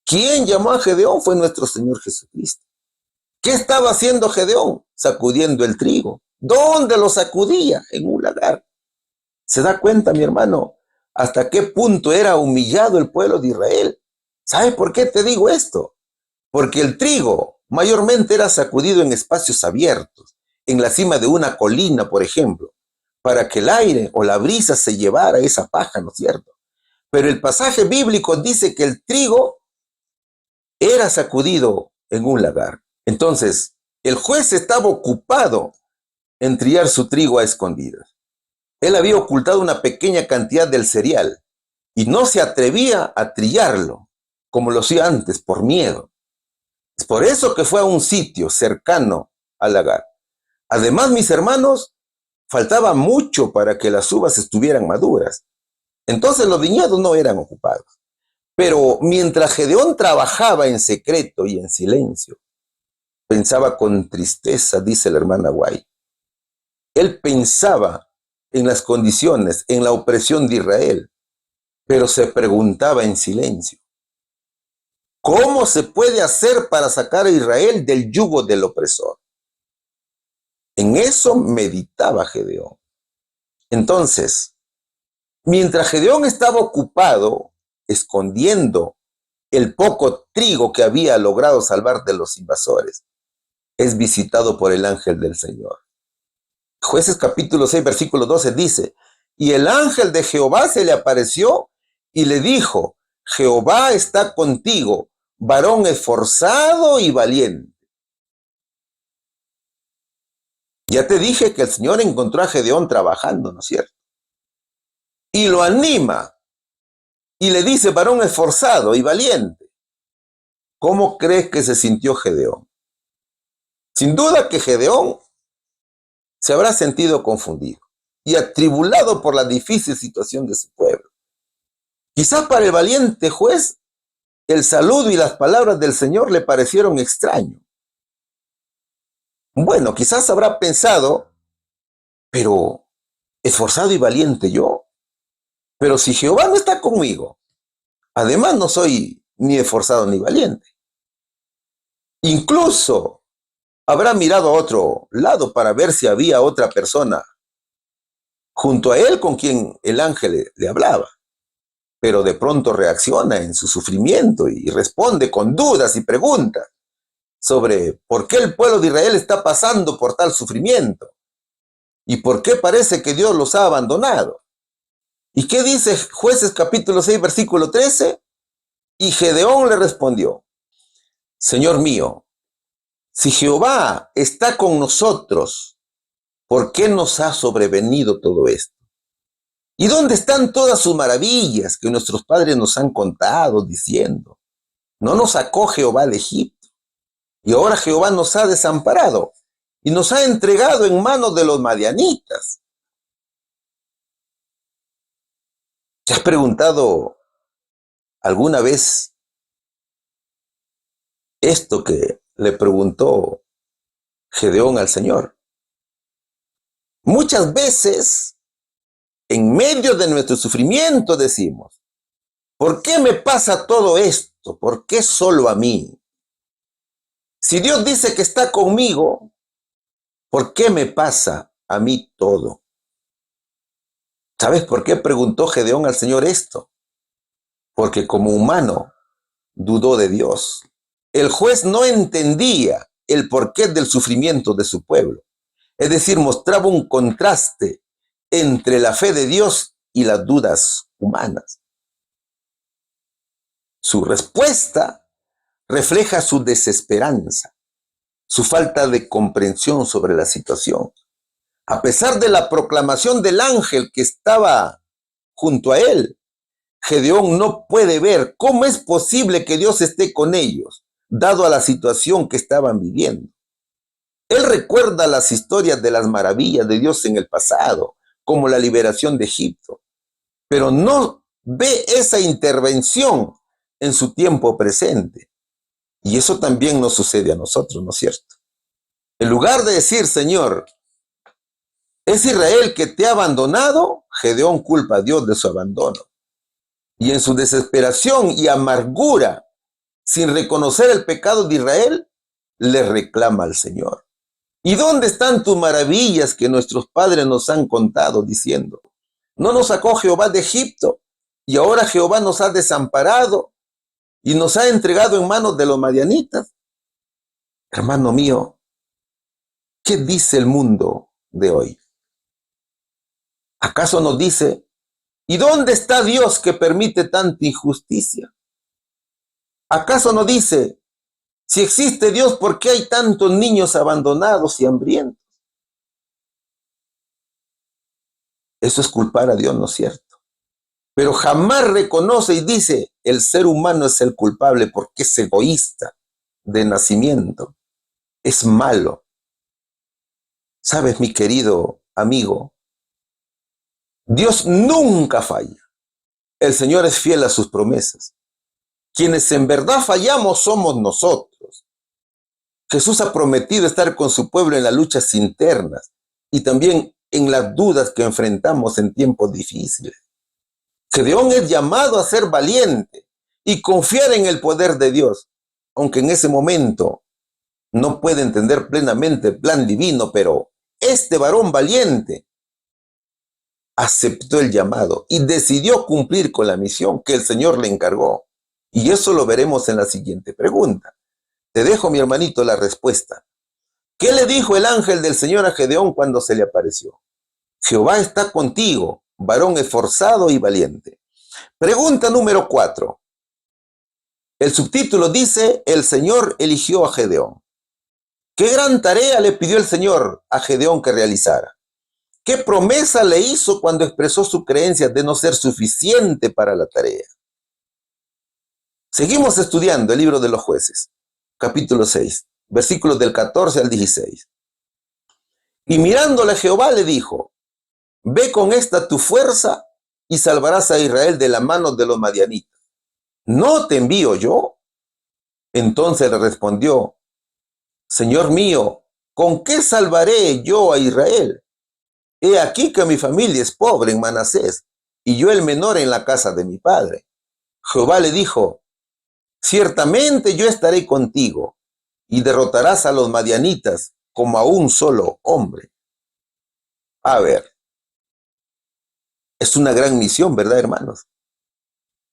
¿Quién llamó a Gedeón? Fue nuestro Señor Jesucristo. ¿Qué estaba haciendo Gedeón? Sacudiendo el trigo. ¿Dónde lo sacudía? En un lagar. ¿Se da cuenta, mi hermano, hasta qué punto era humillado el pueblo de Israel? ¿Sabe por qué te digo esto? Porque el trigo mayormente era sacudido en espacios abiertos, en la cima de una colina, por ejemplo, para que el aire o la brisa se llevara esa paja, ¿no es cierto? Pero el pasaje bíblico dice que el trigo era sacudido en un lagar. Entonces, el juez estaba ocupado en trillar su trigo a escondidas. Él había ocultado una pequeña cantidad del cereal y no se atrevía a trillarlo, como lo hacía antes, por miedo. Es por eso que fue a un sitio cercano al lagar. Además, mis hermanos, faltaba mucho para que las uvas estuvieran maduras. Entonces los viñedos no eran ocupados. Pero mientras Gedeón trabajaba en secreto y en silencio, pensaba con tristeza, dice la hermana White. Él pensaba en las condiciones, en la opresión de Israel, pero se preguntaba en silencio, ¿cómo se puede hacer para sacar a Israel del yugo del opresor? En eso meditaba Gedeón. Entonces, mientras Gedeón estaba ocupado escondiendo el poco trigo que había logrado salvar de los invasores, es visitado por el ángel del Señor. Jueces capítulo 6, versículo 12 dice, y el ángel de Jehová se le apareció y le dijo, Jehová está contigo, varón esforzado y valiente. Ya te dije que el Señor encontró a Gedeón trabajando, ¿no es cierto? Y lo anima y le dice, varón esforzado y valiente. ¿Cómo crees que se sintió Gedeón? Sin duda que Gedeón se habrá sentido confundido y atribulado por la difícil situación de su pueblo. Quizás para el valiente juez, el saludo y las palabras del Señor le parecieron extraños. Bueno, quizás habrá pensado, pero esforzado y valiente yo. Pero si Jehová no está conmigo, además no soy ni esforzado ni valiente. Incluso habrá mirado a otro lado para ver si había otra persona junto a él con quien el ángel le hablaba. Pero de pronto reacciona en su sufrimiento y responde con dudas y preguntas sobre por qué el pueblo de Israel está pasando por tal sufrimiento y por qué parece que Dios los ha abandonado. ¿Y qué dice Jueces capítulo 6, versículo 13? Y Gedeón le respondió, Señor mío, si Jehová está con nosotros, ¿por qué nos ha sobrevenido todo esto? ¿Y dónde están todas sus maravillas que nuestros padres nos han contado diciendo? ¿No nos sacó Jehová de Egipto? Y ahora Jehová nos ha desamparado y nos ha entregado en manos de los madianitas. ¿Te has preguntado alguna vez esto que le preguntó Gedeón al Señor? Muchas veces, en medio de nuestro sufrimiento, decimos, ¿por qué me pasa todo esto? ¿Por qué solo a mí? Si Dios dice que está conmigo, ¿por qué me pasa a mí todo? ¿Sabes por qué preguntó Gedeón al Señor esto? Porque como humano dudó de Dios. El juez no entendía el porqué del sufrimiento de su pueblo. Es decir, mostraba un contraste entre la fe de Dios y las dudas humanas. Su respuesta refleja su desesperanza, su falta de comprensión sobre la situación. A pesar de la proclamación del ángel que estaba junto a él, Gedeón no puede ver cómo es posible que Dios esté con ellos, dado a la situación que estaban viviendo. Él recuerda las historias de las maravillas de Dios en el pasado, como la liberación de Egipto, pero no ve esa intervención en su tiempo presente. Y eso también nos sucede a nosotros, ¿no es cierto? En lugar de decir, Señor, ¿es Israel que te ha abandonado? Gedeón culpa a Dios de su abandono. Y en su desesperación y amargura, sin reconocer el pecado de Israel, le reclama al Señor. ¿Y dónde están tus maravillas que nuestros padres nos han contado diciendo? ¿No nos sacó Jehová de Egipto? Y ahora Jehová nos ha desamparado y nos ha entregado en manos de los madianitas. Hermano mío, ¿qué dice el mundo de hoy? ¿Acaso nos dice, ¿y dónde está Dios que permite tanta injusticia? ¿Acaso nos dice, si existe Dios, ¿por qué hay tantos niños abandonados y hambrientos? Eso es culpar a Dios, ¿no es cierto? Pero jamás reconoce y dice, el ser humano es el culpable porque es egoísta de nacimiento, es malo. ¿Sabes, mi querido amigo? Dios nunca falla. El Señor es fiel a sus promesas. Quienes en verdad fallamos somos nosotros. Jesús ha prometido estar con su pueblo en las luchas internas y también en las dudas que enfrentamos en tiempos difíciles. Gedeón es llamado a ser valiente y confiar en el poder de Dios, aunque en ese momento no puede entender plenamente el plan divino, pero este varón valiente aceptó el llamado y decidió cumplir con la misión que el Señor le encargó. Y eso lo veremos en la siguiente pregunta. Te dejo, mi hermanito, la respuesta. ¿Qué le dijo el ángel del Señor a Gedeón cuando se le apareció? Jehová está contigo, varón esforzado y valiente. Pregunta número 4. El subtítulo dice, el Señor eligió a Gedeón. ¿Qué gran tarea le pidió el Señor a Gedeón que realizara? ¿Qué promesa le hizo cuando expresó su creencia de no ser suficiente para la tarea? Seguimos estudiando el libro de los jueces, capítulo 6, versículos del 14 al 16. Y mirándole Jehová le dijo, ve con esta tu fuerza y salvarás a Israel de la mano de los madianitas. ¿No te envío yo? Entonces le respondió, Señor mío, ¿con qué salvaré yo a Israel? He aquí que mi familia es pobre en Manasés, y yo el menor en la casa de mi padre. Jehová le dijo, ciertamente yo estaré contigo, y derrotarás a los madianitas como a un solo hombre. A ver, es una gran misión, ¿verdad, hermanos?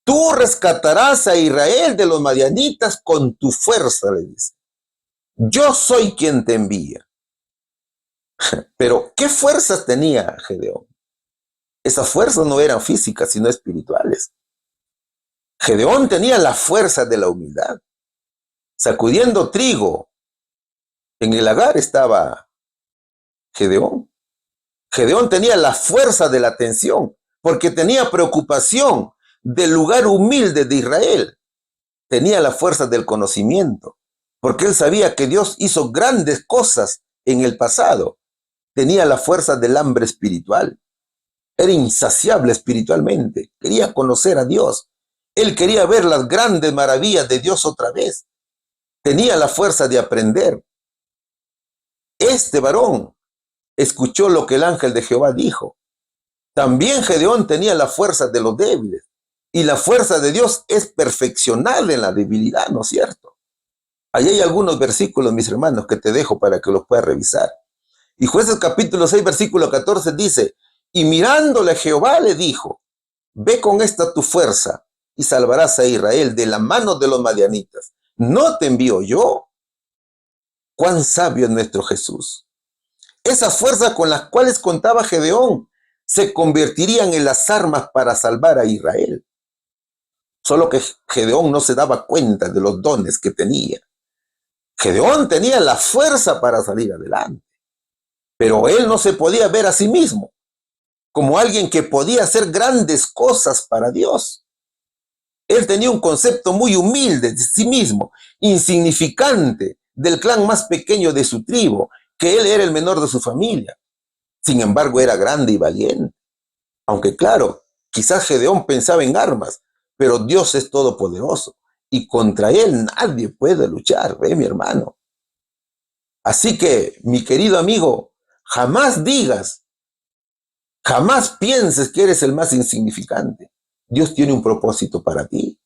Tú rescatarás a Israel de los madianitas con tu fuerza, le dice. Yo soy quien te envía. Pero, ¿qué fuerzas tenía Gedeón? Esas fuerzas no eran físicas, sino espirituales. Gedeón tenía la fuerza de la humildad. Sacudiendo trigo, en el lagar estaba Gedeón. Gedeón tenía la fuerza de la atención, porque tenía preocupación del lugar humilde de Israel. Tenía la fuerza del conocimiento, porque él sabía que Dios hizo grandes cosas en el pasado. Tenía la fuerza del hambre espiritual. Era insaciable espiritualmente. Quería conocer a Dios. Él quería ver las grandes maravillas de Dios otra vez. Tenía la fuerza de aprender. Este varón escuchó lo que el ángel de Jehová dijo. También Gedeón tenía la fuerza de los débiles. Y la fuerza de Dios es perfeccionada en la debilidad, ¿no es cierto? Ahí hay algunos versículos, mis hermanos, que te dejo para que los puedas revisar. Y Jueces capítulo 6, versículo 14 dice, y mirándole Jehová le dijo, ve con esta tu fuerza y salvarás a Israel de la mano de los madianitas. ¿No te envío yo? Cuán sabio es nuestro Jesús. Esas fuerzas con las cuales contaba Gedeón se convertirían en las armas para salvar a Israel. Solo que Gedeón no se daba cuenta de los dones que tenía. Gedeón tenía la fuerza para salir adelante, pero él no se podía ver a sí mismo como alguien que podía hacer grandes cosas para Dios. Él tenía un concepto muy humilde de sí mismo, insignificante, del clan más pequeño de su tribu, que él era el menor de su familia. Sin embargo, era grande y valiente. Aunque claro, quizás Gedeón pensaba en armas, pero Dios es todopoderoso y contra él nadie puede luchar, ¿ve, mi hermano? Así que, mi querido amigo, jamás digas, jamás pienses que eres el más insignificante. Dios tiene un propósito para ti.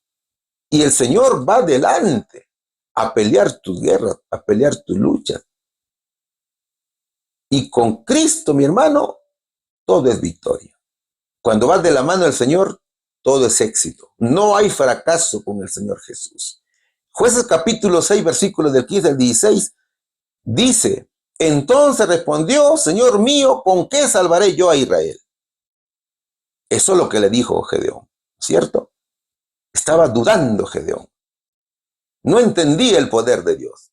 Y el Señor va adelante a pelear tus guerras, a pelear tus luchas. Y con Cristo, mi hermano, todo es victoria. Cuando vas de la mano del Señor, todo es éxito. No hay fracaso con el Señor Jesús. Jueces capítulo 6, versículos del 15 al 16, dice, entonces respondió, Señor mío, ¿con qué salvaré yo a Israel? Eso es lo que le dijo Gedeón, ¿cierto? Estaba dudando Gedeón. No entendía el poder de Dios.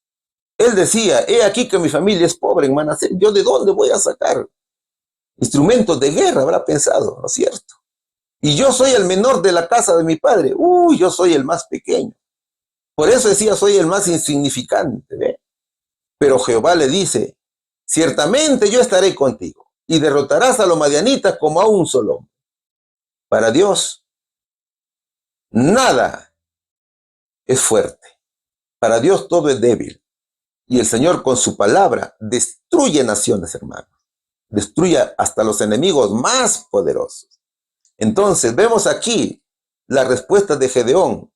Él decía, he aquí que mi familia es pobre en Manasés. ¿Yo de dónde voy a sacar instrumentos de guerra? Habrá pensado, ¿no es cierto? Y yo soy el menor de la casa de mi padre. Yo soy el más pequeño. Por eso decía, soy el más insignificante, ¿ve? Pero Jehová le dice, ciertamente yo estaré contigo y derrotarás a los madianitas como a un solo hombre. Para Dios, nada es fuerte. Para Dios todo es débil. Y el Señor con su palabra destruye naciones, hermanos. Destruye hasta los enemigos más poderosos. Entonces vemos aquí la respuesta de Gedeón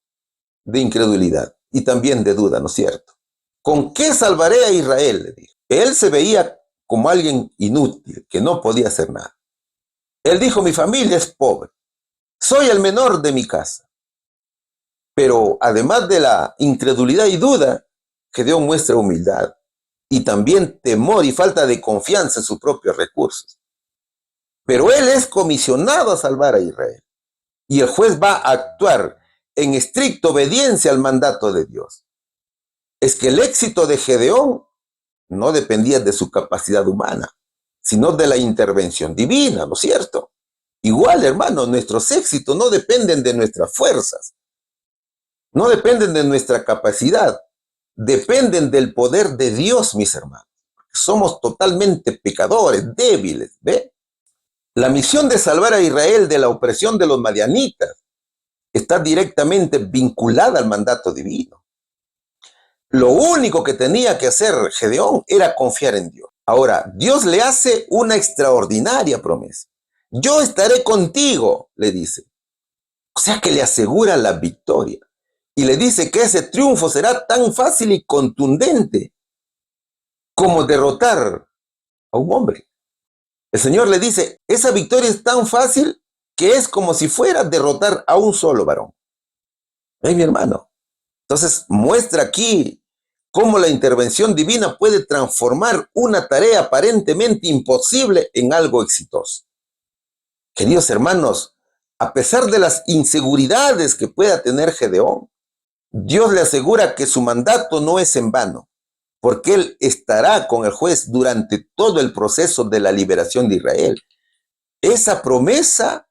de incredulidad y también de duda, ¿no es cierto? ¿Con qué salvaré a Israel?, le dijo. Él se veía como alguien inútil, que no podía hacer nada. Él dijo, mi familia es pobre. Soy el menor de mi casa. Pero además de la incredulidad y duda, Gedeón muestra humildad y también temor y falta de confianza en sus propios recursos. Pero él es comisionado a salvar a Israel. Y el juez va a actuar en estricta obediencia al mandato de Dios. Es que el éxito de Gedeón no dependía de su capacidad humana, sino de la intervención divina, ¿no es cierto? Igual, hermano, nuestros éxitos no dependen de nuestras fuerzas, no dependen de nuestra capacidad, dependen del poder de Dios, mis hermanos. Somos totalmente pecadores, débiles, ¿ve? La misión de salvar a Israel de la opresión de los madianitas está directamente vinculada al mandato divino. Lo único que tenía que hacer Gedeón era confiar en Dios. Ahora, Dios le hace una extraordinaria promesa. Yo estaré contigo, le dice. O sea que le asegura la victoria. Y le dice que ese triunfo será tan fácil y contundente como derrotar a un hombre. El Señor le dice, esa victoria es tan fácil que es como si fuera derrotar a un solo varón. Mi hermano? Entonces muestra aquí cómo la intervención divina puede transformar una tarea aparentemente imposible en algo exitoso. Queridos hermanos, a pesar de las inseguridades que pueda tener Gedeón, Dios le asegura que su mandato no es en vano, porque él estará con el juez durante todo el proceso de la liberación de Israel. Esa promesa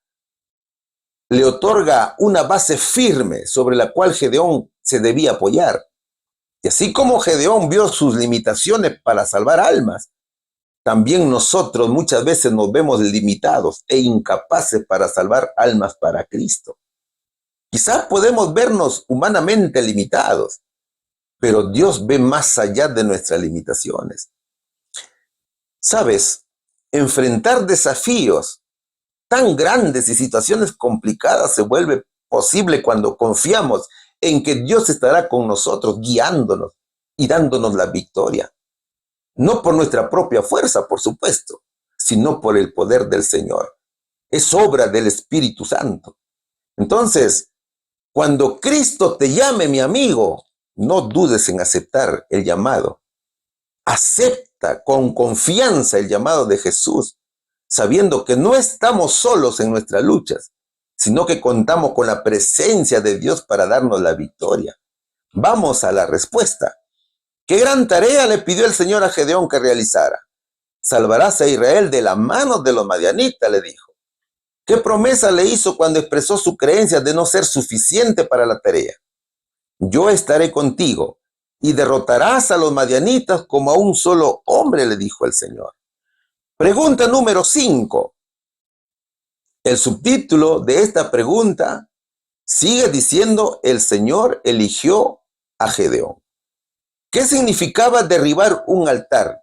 le otorga una base firme sobre la cual Gedeón se debía apoyar. Y así como Gedeón vio sus limitaciones para salvar almas, también nosotros muchas veces nos vemos limitados e incapaces para salvar almas para Cristo. Quizás podemos vernos humanamente limitados, pero Dios ve más allá de nuestras limitaciones. ¿Sabes? Enfrentar desafíos tan grandes y situaciones complicadas se vuelve posible cuando confiamos en que Dios estará con nosotros, guiándonos y dándonos la victoria. No por nuestra propia fuerza, por supuesto, sino por el poder del Señor. Es obra del Espíritu Santo. Entonces, cuando Cristo te llame, mi amigo, no dudes en aceptar el llamado. Acepta con confianza el llamado de Jesús, sabiendo que no estamos solos en nuestras luchas, sino que contamos con la presencia de Dios para darnos la victoria. Vamos a la respuesta. ¿Qué gran tarea le pidió el Señor a Gedeón que realizara? Salvarás a Israel de la mano de los madianitas, le dijo. ¿Qué promesa le hizo cuando expresó su creencia de no ser suficiente para la tarea? Yo estaré contigo y derrotarás a los madianitas como a un solo hombre, le dijo el Señor. Pregunta número 5. El subtítulo de esta pregunta sigue diciendo: el Señor eligió a Gedeón. ¿Qué significaba derribar un altar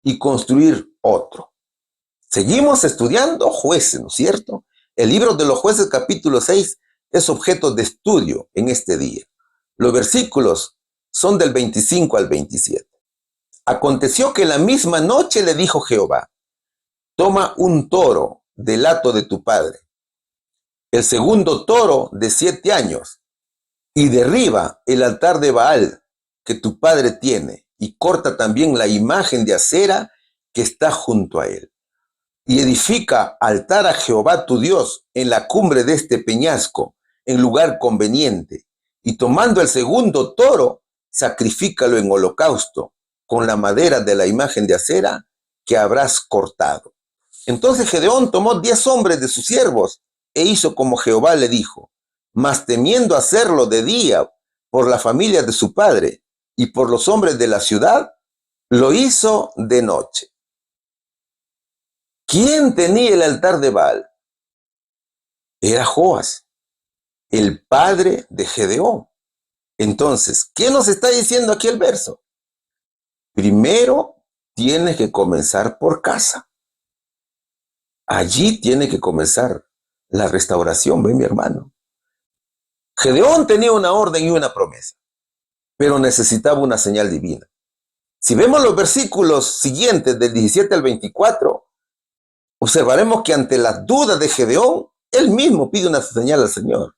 y construir otro? Seguimos estudiando Jueces, ¿no es cierto? El libro de los Jueces, capítulo 6, es objeto de estudio en este día. Los versículos son del 25 al 27. Aconteció que la misma noche le dijo Jehová: toma un toro del hato de tu padre, el segundo toro de 7 años, y derriba el altar de Baal que tu padre tiene, y corta también la imagen de acera que está junto a él. Y edifica altar a Jehová tu Dios en la cumbre de este peñasco, en lugar conveniente. Y tomando el segundo toro, sacrifícalo en holocausto, con la madera de la imagen de acera que habrás cortado. Entonces Gedeón tomó 10 hombres de sus siervos e hizo como Jehová le dijo, mas temiendo hacerlo de día por la familia de su padre y por los hombres de la ciudad, lo hizo de noche. ¿Quién tenía el altar de Baal? Era Joas, el padre de Gedeón. Entonces, ¿qué nos está diciendo aquí el verso? Primero tienes que comenzar por casa. Allí tiene que comenzar la restauración, ¿ve, mi hermano? Gedeón tenía una orden y una promesa, pero necesitaba una señal divina. Si vemos los versículos siguientes del 17 al 24, observaremos que ante las dudas de Gedeón, él mismo pide una señal al Señor.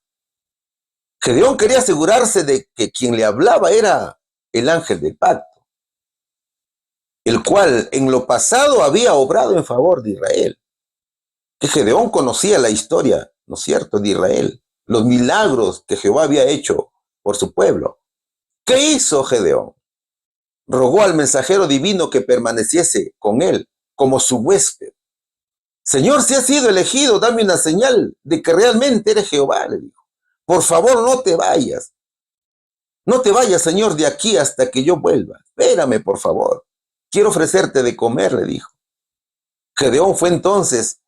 Gedeón quería asegurarse de que quien le hablaba era el ángel del pacto, el cual en lo pasado había obrado en favor de Israel. Que Gedeón conocía la historia, ¿no es cierto?, de Israel, los milagros que Jehová había hecho por su pueblo. ¿Qué hizo Gedeón? Rogó al mensajero divino que permaneciese con él como su huésped. Señor, si has sido elegido, dame una señal de que realmente eres Jehová, le dijo. Por favor, no te vayas. No te vayas, Señor, de aquí hasta que yo vuelva. Espérame, por favor. Quiero ofrecerte de comer, le dijo. Gedeón fue entonces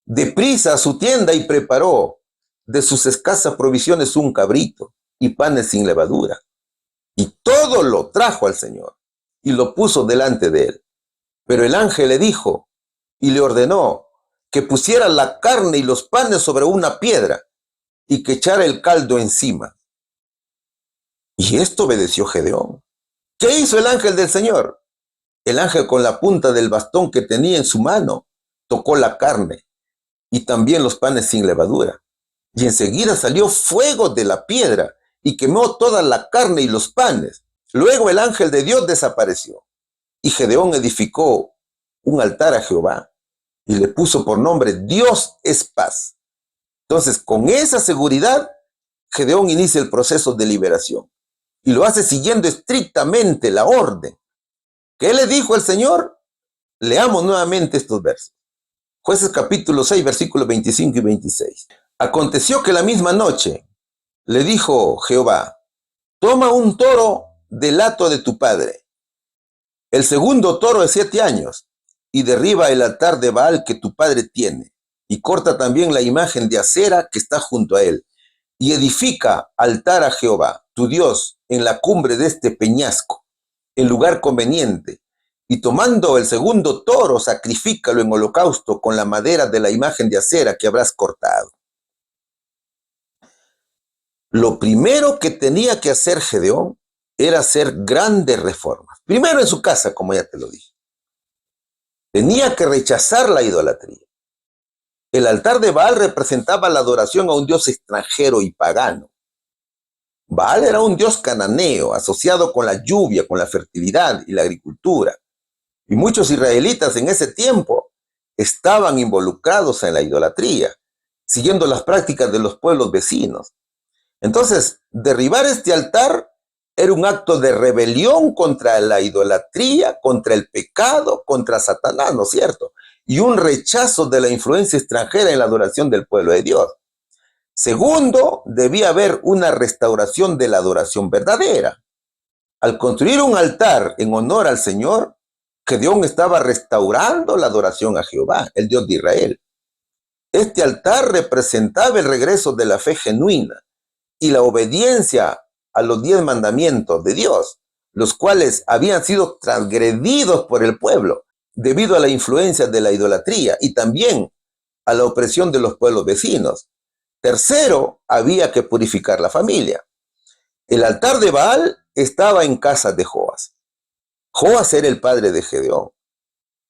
deprisa a su tienda y preparó de sus escasas provisiones un cabrito y panes sin levadura. Y todo lo trajo al Señor y lo puso delante de él. Pero el ángel le dijo y le ordenó que pusiera la carne y los panes sobre una piedra y que echara el caldo encima. Y esto obedeció Gedeón. ¿Qué hizo el ángel del Señor? El ángel, con la punta del bastón que tenía en su mano, tocó la carne y también los panes sin levadura. Y enseguida salió fuego de la piedra y quemó toda la carne y los panes. Luego el ángel de Dios desapareció. Y Gedeón edificó un altar a Jehová y le puso por nombre Dios es paz. Entonces, con esa seguridad, Gedeón inicia el proceso de liberación y lo hace siguiendo estrictamente la orden. ¿Qué le dijo el Señor? Leamos nuevamente estos versos. Jueces capítulo 6, versículos 25 y 26. Aconteció que la misma noche le dijo Jehová, toma un toro del hato de tu padre, el segundo toro de 7 años, y derriba el altar de Baal que tu padre tiene, y corta también la imagen de acera que está junto a él, y edifica altar a Jehová, tu Dios, en la cumbre de este peñasco, en lugar conveniente, y tomando el segundo toro, sacrifícalo en holocausto con la madera de la imagen de acera que habrás cortado. Lo primero que tenía que hacer Gedeón era hacer grandes reformas. Primero en su casa, como ya te lo dije. Tenía que rechazar la idolatría. El altar de Baal representaba la adoración a un dios extranjero y pagano. Baal era un dios cananeo, asociado con la lluvia, con la fertilidad y la agricultura. Y muchos israelitas en ese tiempo estaban involucrados en la idolatría, siguiendo las prácticas de los pueblos vecinos. Entonces, derribar este altar era un acto de rebelión contra la idolatría, contra el pecado, contra Satanás, ¿no es cierto? Y un rechazo de la influencia extranjera en la adoración del pueblo de Dios. Segundo, debía haber una restauración de la adoración verdadera. Al construir un altar en honor al Señor, Gedeón estaba restaurando la adoración a Jehová, el Dios de Israel. Este altar representaba el regreso de la fe genuina y la obediencia a los 10 mandamientos de Dios, los cuales habían sido transgredidos por el pueblo debido a la influencia de la idolatría y también a la opresión de los pueblos vecinos. Tercero, había que purificar la familia. El altar de Baal estaba en casa de Joas. Joas era el padre de Gedeón.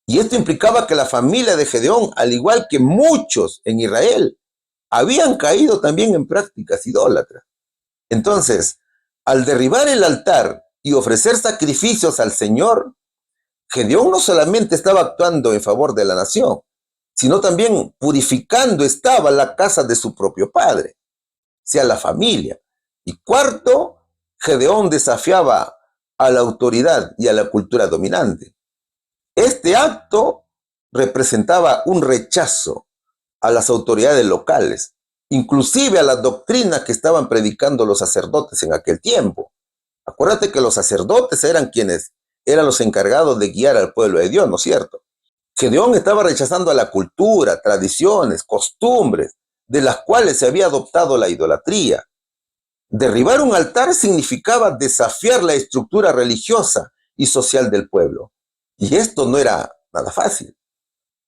Y esto implicaba que la familia de Gedeón, al igual que muchos en Israel, habían caído también en prácticas idólatras. Entonces, al derribar el altar y ofrecer sacrificios al Señor, Gedeón no solamente estaba actuando en favor de la nación, sino también purificando estaba la casa de su propio padre, o sea, la familia. Y cuarto, Gedeón desafiaba a la autoridad y a la cultura dominante. Este acto representaba un rechazo a las autoridades locales, inclusive a las doctrinas que estaban predicando los sacerdotes en aquel tiempo. Acuérdate que los sacerdotes eran quienes eran los encargados de guiar al pueblo de Dios, ¿no es cierto? Gedeón estaba rechazando a la cultura, tradiciones, costumbres, de las cuales se había adoptado la idolatría. Derribar un altar significaba desafiar la estructura religiosa y social del pueblo. Y esto no era nada fácil.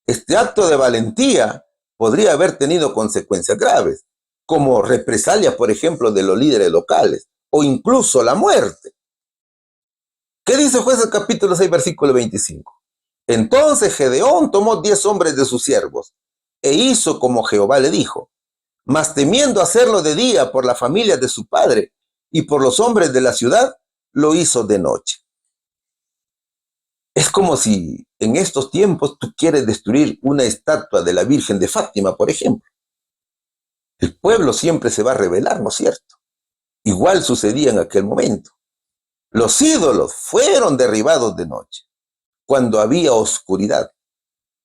Este acto de valentía podría haber tenido consecuencias graves, como represalias, por ejemplo, de los líderes locales, o incluso la muerte. ¿Qué dice Jueces capítulo 6, versículo 25? Entonces Gedeón tomó 10 hombres de sus siervos, e hizo como Jehová le dijo, mas temiendo hacerlo de día por la familia de su padre y por los hombres de la ciudad, lo hizo de noche. Es como si en estos tiempos tú quieres destruir una estatua de la Virgen de Fátima, por ejemplo. El pueblo siempre se va a rebelar, ¿no es cierto? Igual sucedía en aquel momento. Los ídolos fueron derribados de noche, cuando había oscuridad.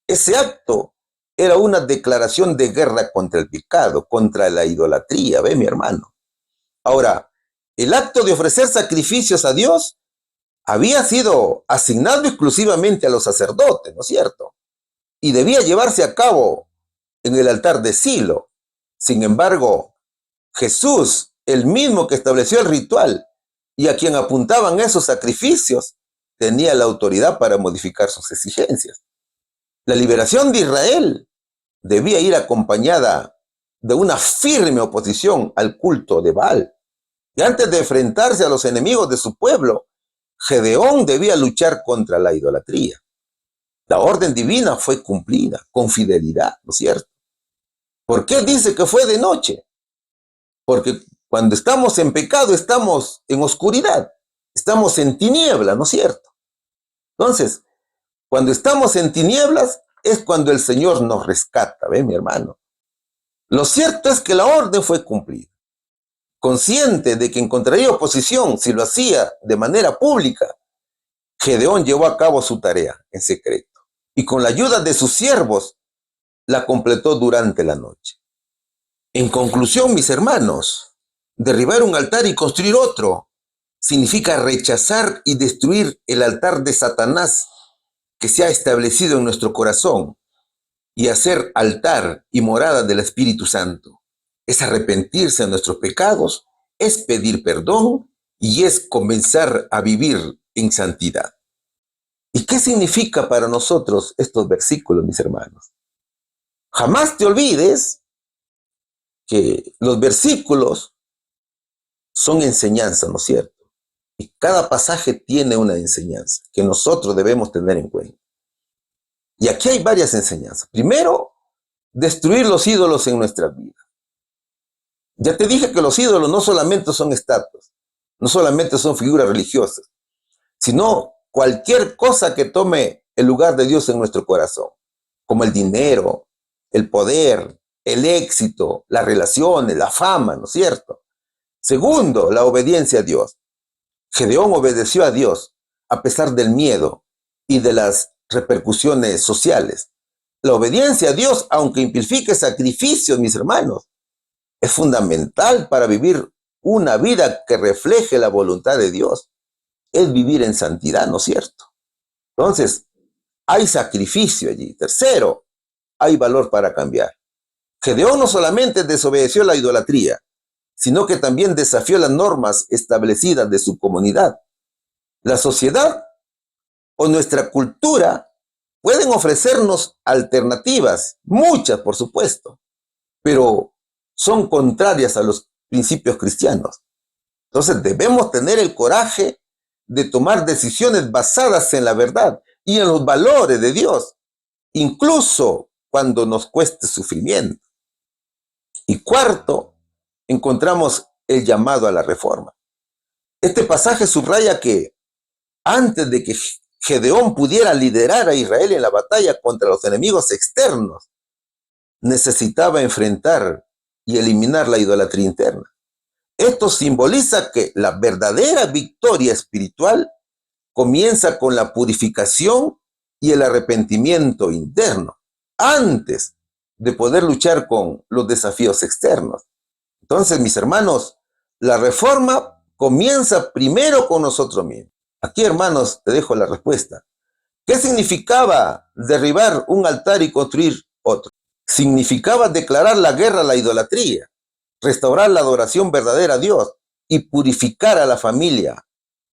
Ese acto era una declaración de guerra contra el pecado, contra la idolatría, ¿ve, mi hermano? Ahora, el acto de ofrecer sacrificios a Dios había sido asignado exclusivamente a los sacerdotes, ¿no es cierto? Y debía llevarse a cabo en el altar de Silo. Sin embargo, Jesús, el mismo que estableció el ritual y a quien apuntaban esos sacrificios, tenía la autoridad para modificar sus exigencias. La liberación de Israel debía ir acompañada de una firme oposición al culto de Baal. Y antes de enfrentarse a los enemigos de su pueblo, Gedeón debía luchar contra la idolatría. La orden divina fue cumplida con fidelidad, ¿no es cierto? ¿Por qué dice que fue de noche? Porque cuando estamos en pecado estamos en oscuridad, estamos en tiniebla, ¿no es cierto? Entonces, cuando estamos en tinieblas es cuando el Señor nos rescata, ¿ve, mi hermano? Lo cierto es que la orden fue cumplida. Consciente de que encontraría oposición si lo hacía de manera pública, Gedeón llevó a cabo su tarea en secreto y con la ayuda de sus siervos la completó durante la noche. En conclusión, mis hermanos, derribar un altar y construir otro significa rechazar y destruir el altar de Satanás que se ha establecido en nuestro corazón y hacer altar y morada del Espíritu Santo. Es arrepentirse de nuestros pecados, es pedir perdón y es comenzar a vivir en santidad. ¿Y qué significa para nosotros estos versículos, mis hermanos? Jamás te olvides que los versículos son enseñanza, ¿no es cierto? Y cada pasaje tiene una enseñanza que nosotros debemos tener en cuenta. Y aquí hay varias enseñanzas. Primero, destruir los ídolos en nuestra vida. Ya te dije que los ídolos no solamente son estatuas, no solamente son figuras religiosas, sino cualquier cosa que tome el lugar de Dios en nuestro corazón, como el dinero, el poder, el éxito, las relaciones, la fama, ¿no es cierto? Segundo, la obediencia a Dios. Gedeón obedeció a Dios a pesar del miedo y de las repercusiones sociales. La obediencia a Dios, aunque implique sacrificios, mis hermanos, es fundamental para vivir una vida que refleje la voluntad de Dios. Es vivir en santidad, ¿no es cierto? Entonces, hay sacrificio allí. Tercero, hay valor para cambiar. Gedeón no solamente desobedeció la idolatría, sino que también desafió las normas establecidas de su comunidad. La sociedad o nuestra cultura pueden ofrecernos alternativas, muchas por supuesto, pero son contrarias a los principios cristianos. Entonces debemos tener el coraje de tomar decisiones basadas en la verdad y en los valores de Dios, incluso cuando nos cueste sufrimiento. Y cuarto, encontramos el llamado a la reforma. Este pasaje subraya que antes de que Gedeón pudiera liderar a Israel en la batalla contra los enemigos externos, necesitaba enfrentar y eliminar la idolatría interna. Esto simboliza que la verdadera victoria espiritual comienza con la purificación y el arrepentimiento interno, antes de poder luchar con los desafíos externos. Entonces, mis hermanos, la reforma comienza primero con nosotros mismos. Aquí, hermanos, te dejo la respuesta. ¿Qué significaba derribar un altar y construir otro? Significaba declarar la guerra a la idolatría, restaurar la adoración verdadera a Dios y purificar a la familia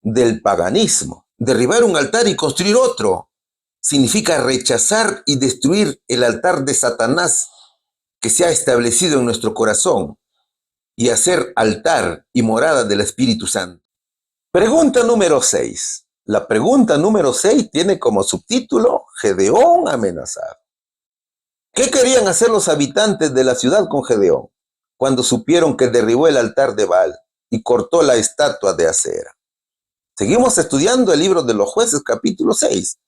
del paganismo. Derribar un altar y construir otro significa rechazar y destruir el altar de Satanás que se ha establecido en nuestro corazón y hacer altar y morada del Espíritu Santo. Pregunta número 6. La pregunta número 6 tiene como subtítulo Gedeón amenazado. ¿Qué querían hacer los habitantes de la ciudad con Gedeón cuando supieron que derribó el altar de Baal y cortó la estatua de Acera? Seguimos estudiando el libro de los Jueces, capítulo 6,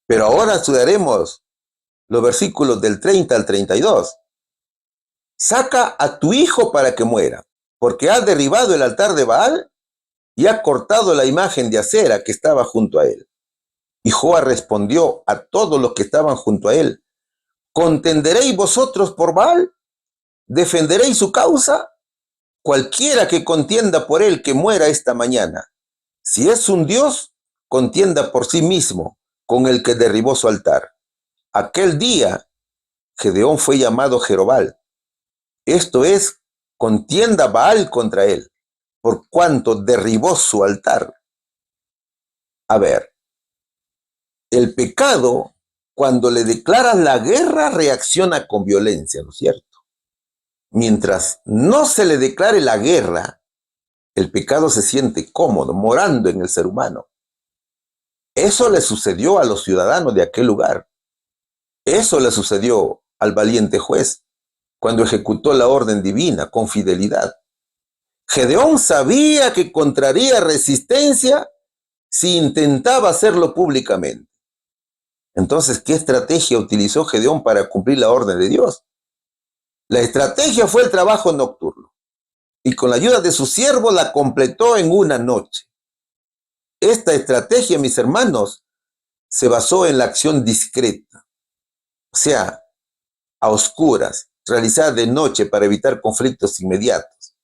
pero ahora estudiaremos los versículos del 30 al 32. Saca a tu hijo para que muera, porque ha derribado el altar de Baal y ha cortado la imagen de Acera que estaba junto a él. Y Joab respondió a todos los que estaban junto a él: ¿contenderéis vosotros por Baal? ¿Defenderéis su causa? Cualquiera que contienda por él que muera esta mañana. Si es un dios, contienda por sí mismo con el que derribó su altar. Aquel día, Gedeón fue llamado Jerobal. Esto es, contienda Baal contra él, por cuanto derribó su altar. A ver, el pecado, cuando le declaras la guerra, reacciona con violencia, ¿no es cierto? Mientras no se le declare la guerra, el pecado se siente cómodo, morando en el ser humano. Eso le sucedió a los ciudadanos de aquel lugar. Eso le sucedió al valiente juez cuando ejecutó la orden divina con fidelidad. Gedeón sabía que encontraría resistencia si intentaba hacerlo públicamente. Entonces, ¿qué estrategia utilizó Gedeón para cumplir la orden de Dios? La estrategia fue el trabajo nocturno, y con la ayuda de sus siervos la completó en una noche. Esta estrategia, mis hermanos, se basó en la acción discreta, o sea, a oscuras, realizada de noche para evitar conflictos inmediatos.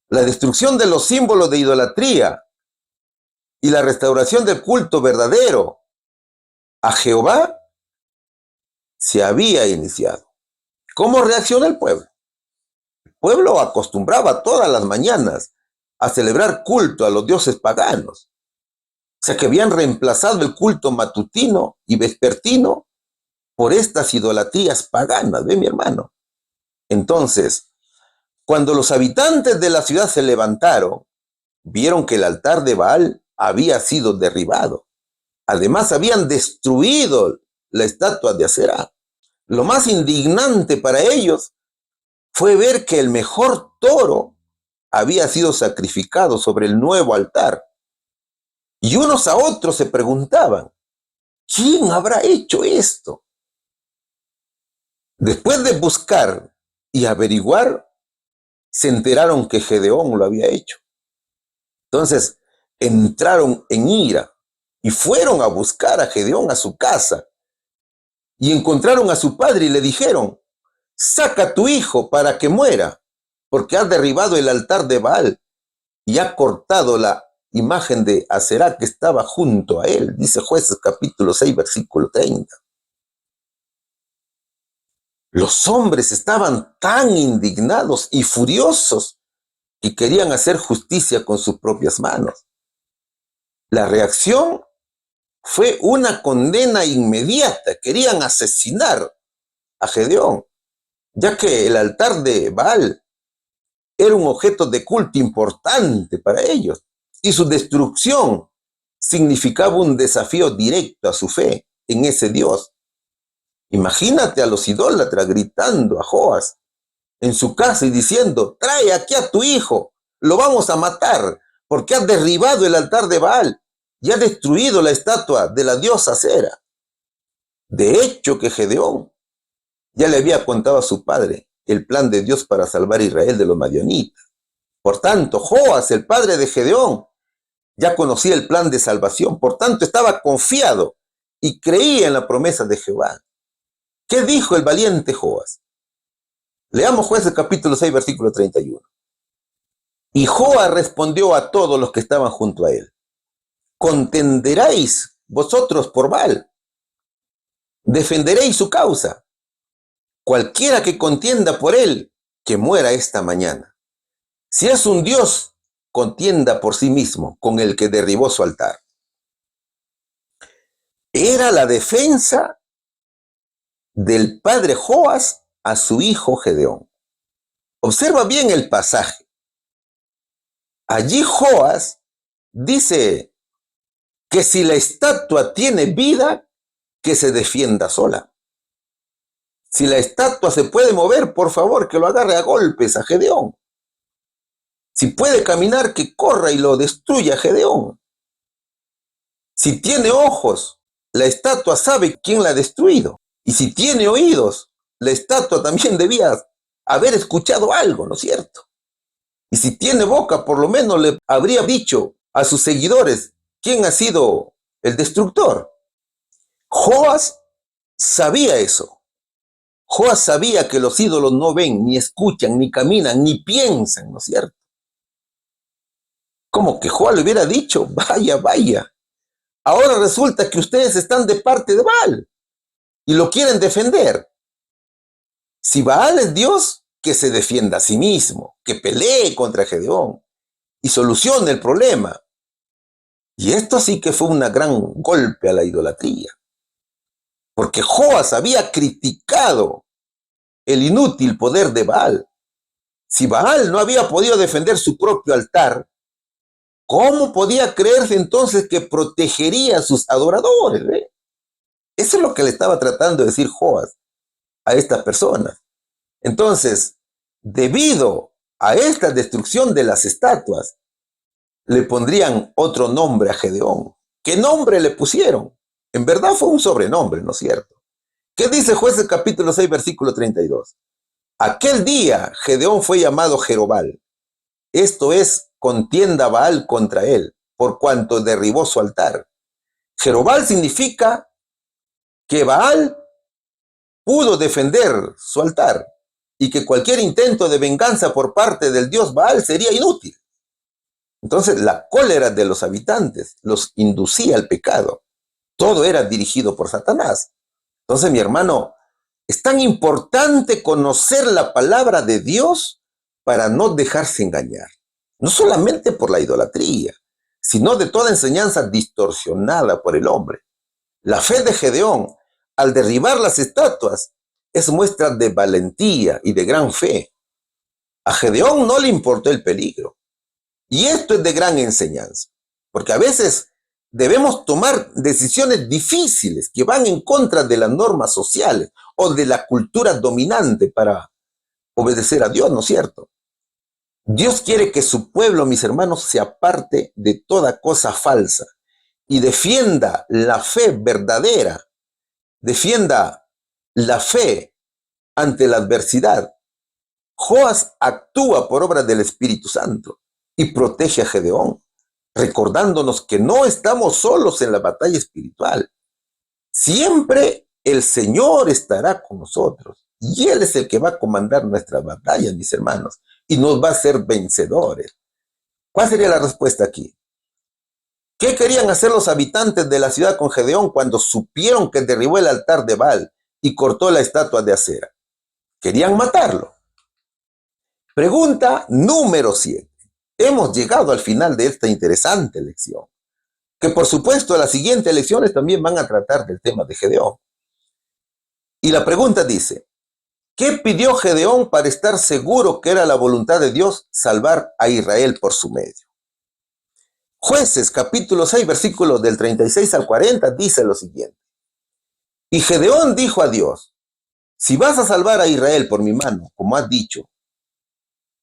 La destrucción de los símbolos de idolatría y la restauración del culto verdadero a Jehová se había iniciado. ¿Cómo reacciona el pueblo? El pueblo acostumbraba todas las mañanas a celebrar culto a los dioses paganos. O sea que habían reemplazado el culto matutino y vespertino por estas idolatrías paganas, ¿ve, mi hermano? Entonces, cuando los habitantes de la ciudad se levantaron, vieron que el altar de Baal había sido derribado. Además, habían destruido la estatua de Aserá. Lo más indignante para ellos fue ver que el mejor toro había sido sacrificado sobre el nuevo altar. Y unos a otros se preguntaban, ¿quién habrá hecho esto? Después de buscar y averiguar, se enteraron que Gedeón lo había hecho. Entonces entraron en ira y fueron a buscar a Gedeón a su casa y encontraron a su padre y le dijeron, saca a tu hijo para que muera, porque has derribado el altar de Baal y ha cortado la imagen de Aserá que estaba junto a él, dice Jueces capítulo 6, versículo 30. Los hombres estaban tan indignados y furiosos que querían hacer justicia con sus propias manos. La reacción fue una condena inmediata. Querían asesinar a Gedeón, ya que el altar de Baal era un objeto de culto importante para ellos y su destrucción significaba un desafío directo a su fe en ese Dios. Imagínate a los idólatras gritando a Joas en su casa y diciendo, trae aquí a tu hijo, lo vamos a matar, porque has derribado el altar de Baal y has destruido la estatua de la diosa Asera. De hecho que Gedeón ya le había contado a su padre el plan de Dios para salvar a Israel de los madianitas. Por tanto, Joas, el padre de Gedeón, ya conocía el plan de salvación, por tanto estaba confiado y creía en la promesa de Jehová. ¿Qué dijo el valiente Joas? Leamos Jueces capítulo 6, versículo 31. Y Joas respondió a todos los que estaban junto a él, ¿contenderéis vosotros por Baal? ¿Defenderéis su causa? Cualquiera que contienda por él, que muera esta mañana. Si es un Dios, contienda por sí mismo con el que derribó su altar. Era la defensa del padre Joas a su hijo Gedeón. Observa bien el pasaje. Allí Joas dice que si la estatua tiene vida, que se defienda sola. Si la estatua se puede mover, por favor, que lo agarre a golpes a Gedeón. Si puede caminar, que corra y lo destruya a Gedeón. Si tiene ojos, la estatua sabe quién la ha destruido. Y si tiene oídos, la estatua también debía haber escuchado algo, ¿no es cierto? Y si tiene boca, por lo menos le habría dicho a sus seguidores quién ha sido el destructor. Joas sabía eso. Joas sabía que los ídolos no ven, ni escuchan, ni caminan, ni piensan, ¿no es cierto? Como que Joas le hubiera dicho, vaya, vaya, ahora resulta que ustedes están de parte de Baal y lo quieren defender. Si Baal es Dios, que se defienda a sí mismo, que pelee contra Gedeón y solucione el problema. Y esto sí que fue un gran golpe a la idolatría, porque Joas había criticado el inútil poder de Baal. Si Baal no había podido defender su propio altar, ¿cómo podía creerse entonces que protegería a sus adoradores? Eso es lo que le estaba tratando de decir Joas a estas personas. Entonces, debido a esta destrucción de las estatuas, le pondrían otro nombre a Gedeón. ¿Qué nombre le pusieron? En verdad fue un sobrenombre, ¿no es cierto? ¿Qué dice Jueces capítulo 6, versículo 32? Aquel día Gedeón fue llamado Jerobal. Esto es, contienda Baal contra él, por cuanto derribó su altar. Jerobal significa que Baal pudo defender su altar y que cualquier intento de venganza por parte del dios Baal sería inútil. Entonces la cólera de los habitantes los inducía al pecado. Todo era dirigido por Satanás. Entonces, mi hermano, es tan importante conocer la palabra de Dios para no dejarse engañar. No solamente por la idolatría, sino de toda enseñanza distorsionada por el hombre. La fe de Gedeón, al derribar las estatuas, es muestra de valentía y de gran fe. A Gedeón no le importó el peligro. Y esto es de gran enseñanza, porque a veces debemos tomar decisiones difíciles que van en contra de las normas sociales o de la cultura dominante para obedecer a Dios, ¿no es cierto? Dios quiere que su pueblo, mis hermanos, se aparte de toda cosa falsa y defienda la fe verdadera, defienda la fe ante la adversidad. Joas actúa por obra del Espíritu Santo y protege a Gedeón, recordándonos que no estamos solos en la batalla espiritual. Siempre el Señor estará con nosotros y Él es el que va a comandar nuestras batallas, mis hermanos, y nos va a hacer vencedores. ¿Cuál sería la respuesta aquí? ¿Qué querían hacer los habitantes de la ciudad con Gedeón cuando supieron que derribó el altar de Baal y cortó la estatua de acera? Querían matarlo. Pregunta número 7. Hemos llegado al final de esta interesante lección, que por supuesto las siguientes lecciones también van a tratar del tema de Gedeón. Y la pregunta dice, ¿qué pidió Gedeón para estar seguro que era la voluntad de Dios salvar a Israel por su medio? Jueces capítulo 6 versículos del 36 al 40 dice lo siguiente. Y Gedeón dijo a Dios, si vas a salvar a Israel por mi mano, como has dicho,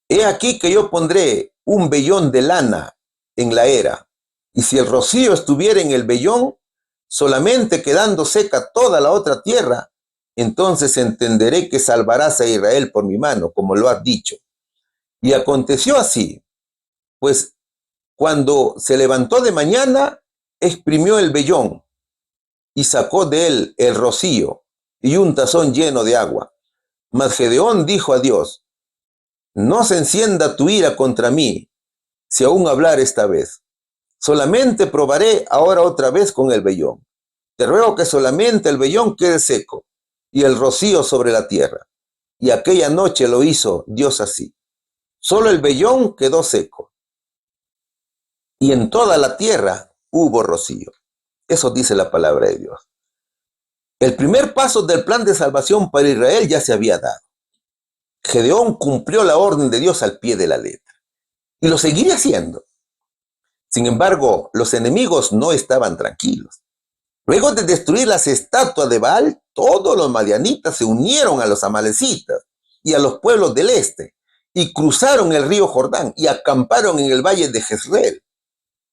he aquí que yo pondré un vellón de lana en la era, y si el rocío estuviera en el vellón, solamente quedando seca toda la otra tierra, entonces entenderé que salvarás a Israel por mi mano, como lo has dicho. Y aconteció así, pues cuando se levantó de mañana, exprimió el vellón y sacó de él el rocío y un tazón lleno de agua. Mas Gedeón dijo a Dios, no se encienda tu ira contra mí, si aún hablar esta vez. Solamente probaré ahora otra vez con el vellón. Te ruego que solamente el vellón quede seco y el rocío sobre la tierra. Y aquella noche lo hizo Dios así. Solo el vellón quedó seco. Y en toda la tierra hubo rocío. Eso dice la palabra de Dios. El primer paso del plan de salvación para Israel ya se había dado. Gedeón cumplió la orden de Dios al pie de la letra. Y lo seguiría haciendo. Sin embargo, los enemigos no estaban tranquilos. Luego de destruir las estatuas de Baal, todos los madianitas se unieron a los amalecitas y a los pueblos del este, y cruzaron el río Jordán y acamparon en el valle de Jezreel.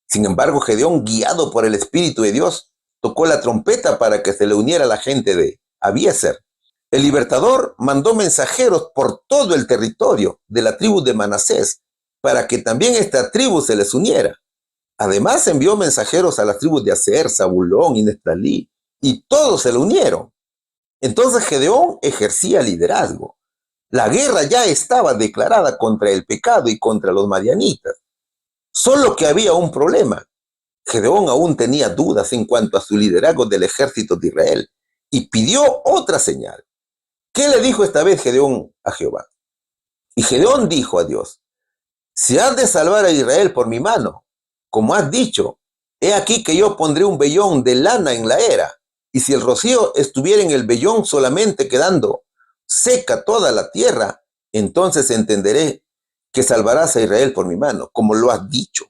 Sin embargo, Gedeón, guiado por el Espíritu de Dios, tocó la trompeta para que se le uniera la gente de Abiezer. El libertador mandó mensajeros por todo el territorio de la tribu de Manasés para que también esta tribu se les uniera. Además envió mensajeros a las tribus de Aser, Zabulón y Neftalí, y todos se le unieron. Entonces Gedeón ejercía liderazgo. La guerra ya estaba declarada contra el pecado y contra los madianitas. Solo que había un problema. Gedeón aún tenía dudas en cuanto a su liderazgo del ejército de Israel y pidió otra señal. ¿Qué le dijo esta vez Gedeón a Jehová? Y Gedeón dijo a Dios, si has de salvar a Israel por mi mano, como has dicho, he aquí que yo pondré un vellón de lana en la era, y si el rocío estuviera en el vellón solamente quedando seca toda la tierra, entonces entenderé que salvarás a Israel por mi mano, como lo has dicho.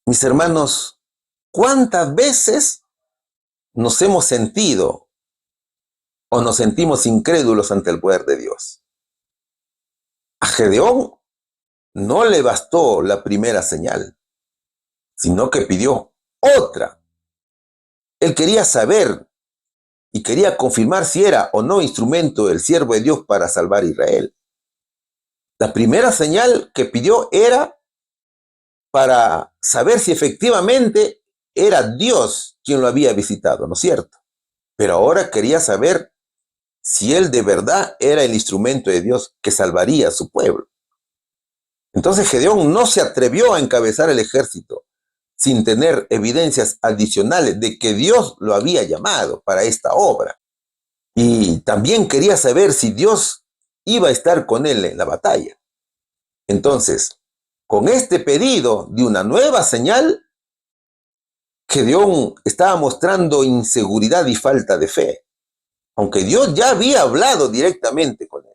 Mis hermanos, ¿cuántas veces nos hemos sentido o nos sentimos incrédulos ante el poder de Dios? A Gedeón no le bastó la primera señal, sino que pidió otra. Él quería saber y quería confirmar si era o no instrumento del siervo de Dios para salvar a Israel. La primera señal que pidió era para saber si efectivamente era Dios quien lo había visitado, ¿no es cierto? Pero ahora quería saber si él de verdad era el instrumento de Dios que salvaría a su pueblo. Entonces Gedeón no se atrevió a encabezar el ejército sin tener evidencias adicionales de que Dios lo había llamado para esta obra. Y también quería saber si Dios iba a estar con él en la batalla. Entonces, con este pedido de una nueva señal, Gedeón estaba mostrando inseguridad y falta de fe, aunque Dios ya había hablado directamente con él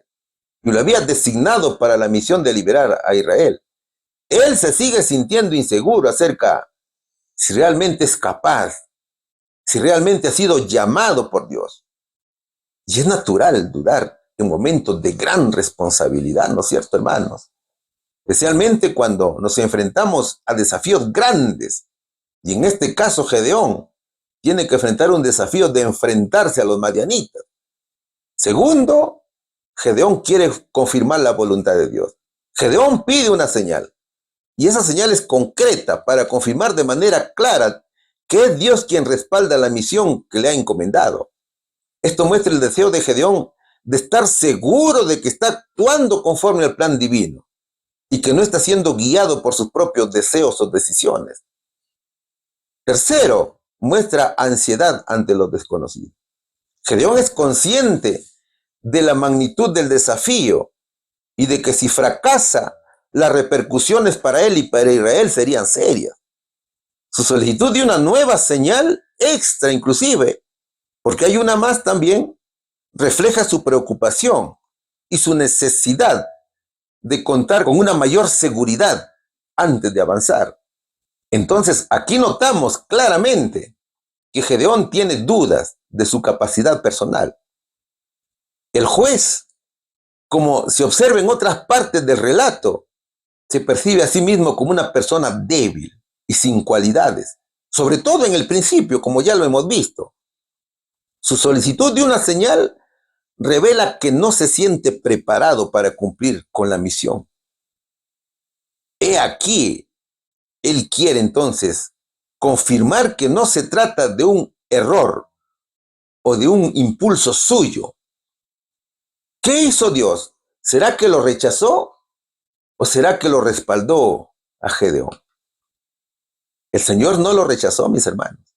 y lo había designado para la misión de liberar a Israel. Él se sigue sintiendo inseguro acerca si realmente es capaz, si realmente ha sido llamado por Dios. Y es natural dudar en momentos de gran responsabilidad, ¿no es cierto, hermanos? Especialmente cuando nos enfrentamos a desafíos grandes. Y en este caso, Gedeón tiene que enfrentar un desafío de enfrentarse a los madianitas. Segundo, Gedeón quiere confirmar la voluntad de Dios. Gedeón pide una señal. Y esa señal es concreta para confirmar de manera clara que es Dios quien respalda la misión que le ha encomendado. Esto muestra el deseo de Gedeón de estar seguro de que está actuando conforme al plan divino y que no está siendo guiado por sus propios deseos o decisiones. Tercero, muestra ansiedad ante los desconocidos. Gedeón es consciente de la magnitud del desafío y de que si fracasa, las repercusiones para él y para Israel serían serias. Su solicitud de una nueva señal extra inclusive, porque hay una más también, refleja su preocupación y su necesidad de contar con una mayor seguridad antes de avanzar. Entonces, aquí notamos claramente que Gedeón tiene dudas de su capacidad personal. El juez, como se observa en otras partes del relato, se percibe a sí mismo como una persona débil y sin cualidades, sobre todo en el principio, como ya lo hemos visto. Su solicitud de una señal revela que no se siente preparado para cumplir con la misión. He aquí, él quiere entonces confirmar que no se trata de un error o de un impulso suyo. ¿Qué hizo Dios? ¿Será que lo rechazó o será que lo respaldó a Gedeón? El Señor no lo rechazó, mis hermanos.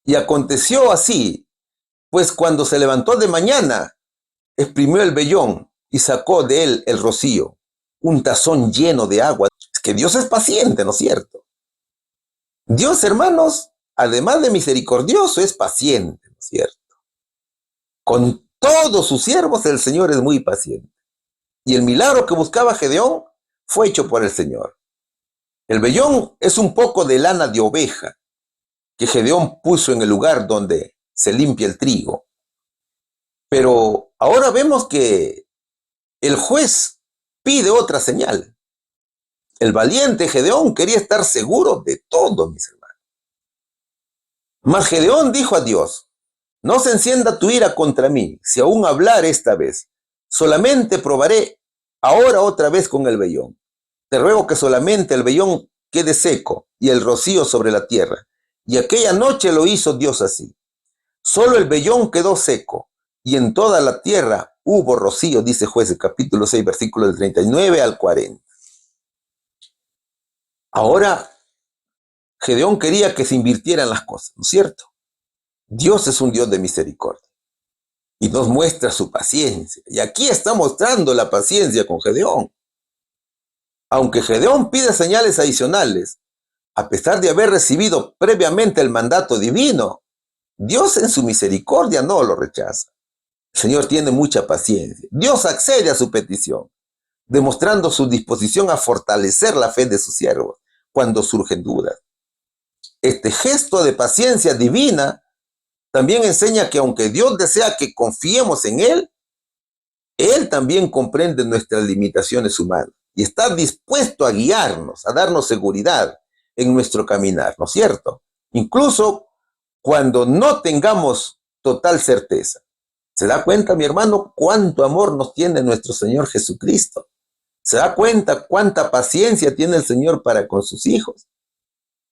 Y aconteció así, pues cuando se levantó de mañana, exprimió el vellón y sacó de él el rocío, un tazón lleno de agua. Es que Dios es paciente, ¿no es cierto? Dios, hermanos, además de misericordioso, es paciente, ¿no es cierto? Con todos sus siervos el Señor es muy paciente. Y el milagro que buscaba Gedeón fue hecho por el Señor. El vellón es un poco de lana de oveja que Gedeón puso en el lugar donde se limpia el trigo. Pero ahora vemos que el juez pide otra señal. El valiente Gedeón quería estar seguro de todo, mis hermanos. Mas Gedeón dijo a Dios: no se encienda tu ira contra mí, si aún hablar esta vez. Solamente probaré ahora otra vez con el vellón. Te ruego que solamente el vellón quede seco y el rocío sobre la tierra. Y aquella noche lo hizo Dios así. Solo el vellón quedó seco y en toda la tierra hubo rocío, dice Jueces capítulo 6, versículos del 39 al 40. Ahora, Gedeón quería que se invirtieran las cosas, ¿no es cierto? Dios es un Dios de misericordia y nos muestra su paciencia. Y aquí está mostrando la paciencia con Gedeón. Aunque Gedeón pide señales adicionales, a pesar de haber recibido previamente el mandato divino, Dios en su misericordia no lo rechaza. El Señor tiene mucha paciencia. Dios accede a su petición, demostrando su disposición a fortalecer la fe de sus siervos cuando surgen dudas. Este gesto de paciencia divina también enseña que aunque Dios desea que confiemos en Él también comprende nuestras limitaciones humanas y está dispuesto a guiarnos, a darnos seguridad en nuestro caminar, ¿no es cierto? Incluso cuando no tengamos total certeza. ¿Se da cuenta, mi hermano, cuánto amor nos tiene nuestro Señor Jesucristo? ¿Se da cuenta cuánta paciencia tiene el Señor para con sus hijos?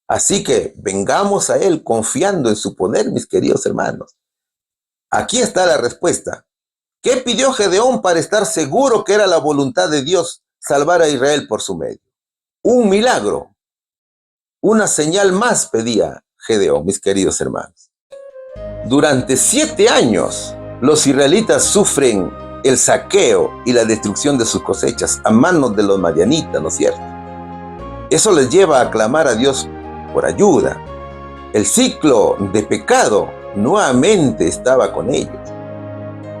Así que vengamos a Él confiando en su poder, mis queridos hermanos. Aquí está la respuesta. ¿Qué pidió Gedeón para estar seguro que era la voluntad de Dios salvar a Israel por su medio? Un milagro, una señal más pedía Gedeón, mis queridos hermanos. Durante 7 años, los israelitas sufren el saqueo y la destrucción de sus cosechas a manos de los madianitas, ¿no es cierto? Eso les lleva a clamar a Dios por ayuda. El ciclo de pecado nuevamente estaba con ellos.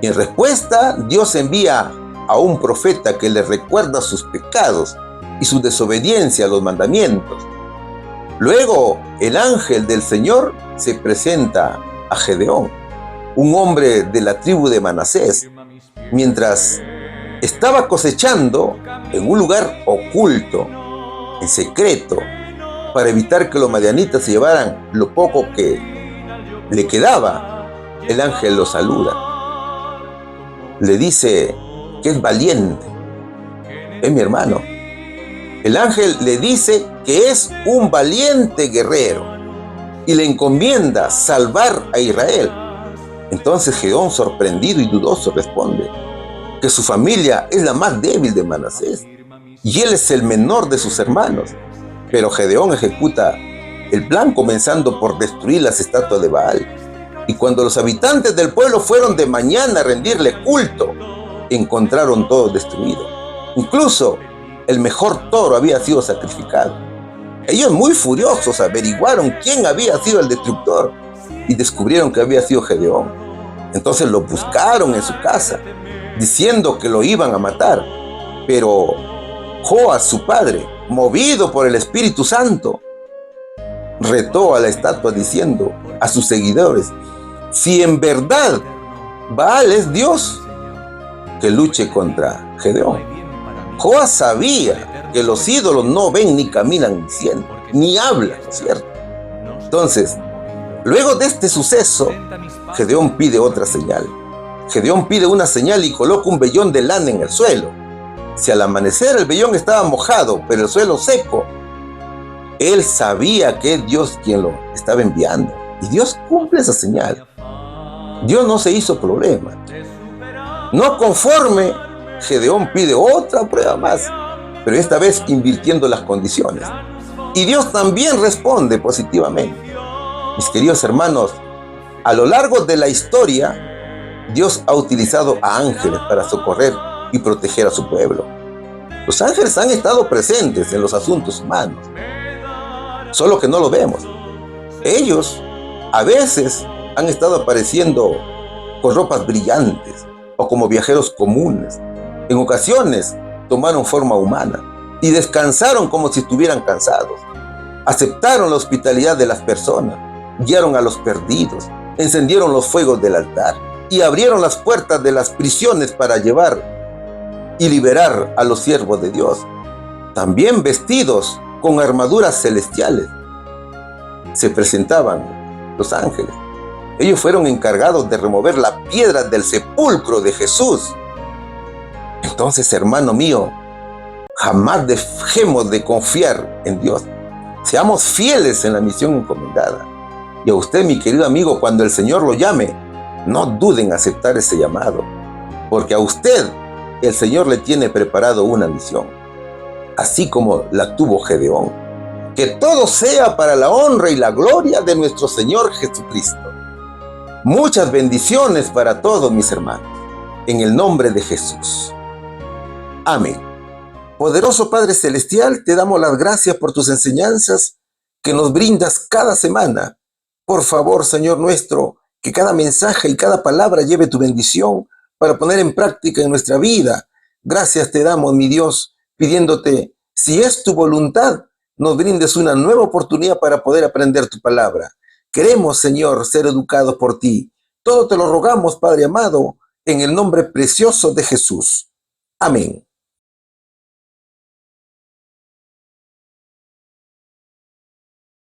Y en respuesta, Dios envía a un profeta que les recuerda sus pecados y su desobediencia a los mandamientos. Luego, el ángel del Señor se presenta a Gedeón, un hombre de la tribu de Manasés, mientras estaba cosechando en un lugar oculto, en secreto, para evitar que los madianitas se llevaran lo poco que le quedaba. El ángel lo saluda, le dice que es valiente. Es mi hermano. El ángel le dice que es un valiente guerrero y le encomienda salvar a Israel. Entonces Gedeón, sorprendido y dudoso, responde que su familia es la más débil de Manasés y él es el menor de sus hermanos. Pero Gedeón ejecuta el plan, comenzando por destruir las estatuas de Baal. Y cuando los habitantes del pueblo fueron de mañana a rendirle culto, encontraron todo destruido. Incluso el mejor toro había sido sacrificado. Ellos, muy furiosos, averiguaron quién había sido el destructor y descubrieron que había sido Gedeón. Entonces lo buscaron en su casa, diciendo que lo iban a matar. Pero Joas, su padre, movido por el Espíritu Santo, retó a la estatua diciendo a sus seguidores: si en verdad Baal es Dios, que luche contra Gedeón. Joas sabía que los ídolos no ven, ni caminan, ni sienten, ni hablan, ¿cierto? Entonces, luego de este suceso, Gedeón pide otra señal. Gedeón pide una señal y coloca un vellón de lana en el suelo. Si al amanecer el vellón estaba mojado, pero el suelo seco, él sabía que es Dios quien lo estaba enviando. Y Dios cumple esa señal. Dios no se hizo problema. No conforme, Gedeón pide otra prueba más, pero esta vez invirtiendo las condiciones. Y Dios también responde positivamente. Mis queridos hermanos, a lo largo de la historia, Dios ha utilizado a ángeles para socorrer y proteger a su pueblo. Los ángeles han estado presentes en los asuntos humanos, solo que no lo vemos. Ellos a veces han estado apareciendo con ropas brillantes o como viajeros comunes. En ocasiones tomaron forma humana y descansaron como si estuvieran cansados. Aceptaron la hospitalidad de las personas, guiaron a los perdidos, encendieron los fuegos del altar y abrieron las puertas de las prisiones para llevar y liberar a los siervos de Dios. También vestidos con armaduras celestiales se presentaban los ángeles. Ellos fueron encargados de remover la piedra del sepulcro de Jesús. Entonces, hermano mío, jamás dejemos de confiar en Dios. Seamos fieles en la misión encomendada. Y a usted, mi querido amigo, cuando el Señor lo llame, no duden en aceptar ese llamado, porque a usted el Señor le tiene preparado una misión, así como la tuvo Gedeón. Que todo sea para la honra y la gloria de nuestro Señor Jesucristo. Muchas bendiciones para todos mis hermanos, en el nombre de Jesús. Amén. Poderoso Padre Celestial, te damos las gracias por tus enseñanzas que nos brindas cada semana. Por favor, Señor nuestro, que cada mensaje y cada palabra lleve tu bendición para poner en práctica en nuestra vida. Gracias te damos, mi Dios, pidiéndote, si es tu voluntad, nos brindes una nueva oportunidad para poder aprender tu palabra. Queremos, Señor, ser educados por ti. Todo te lo rogamos, Padre amado, en el nombre precioso de Jesús. Amén.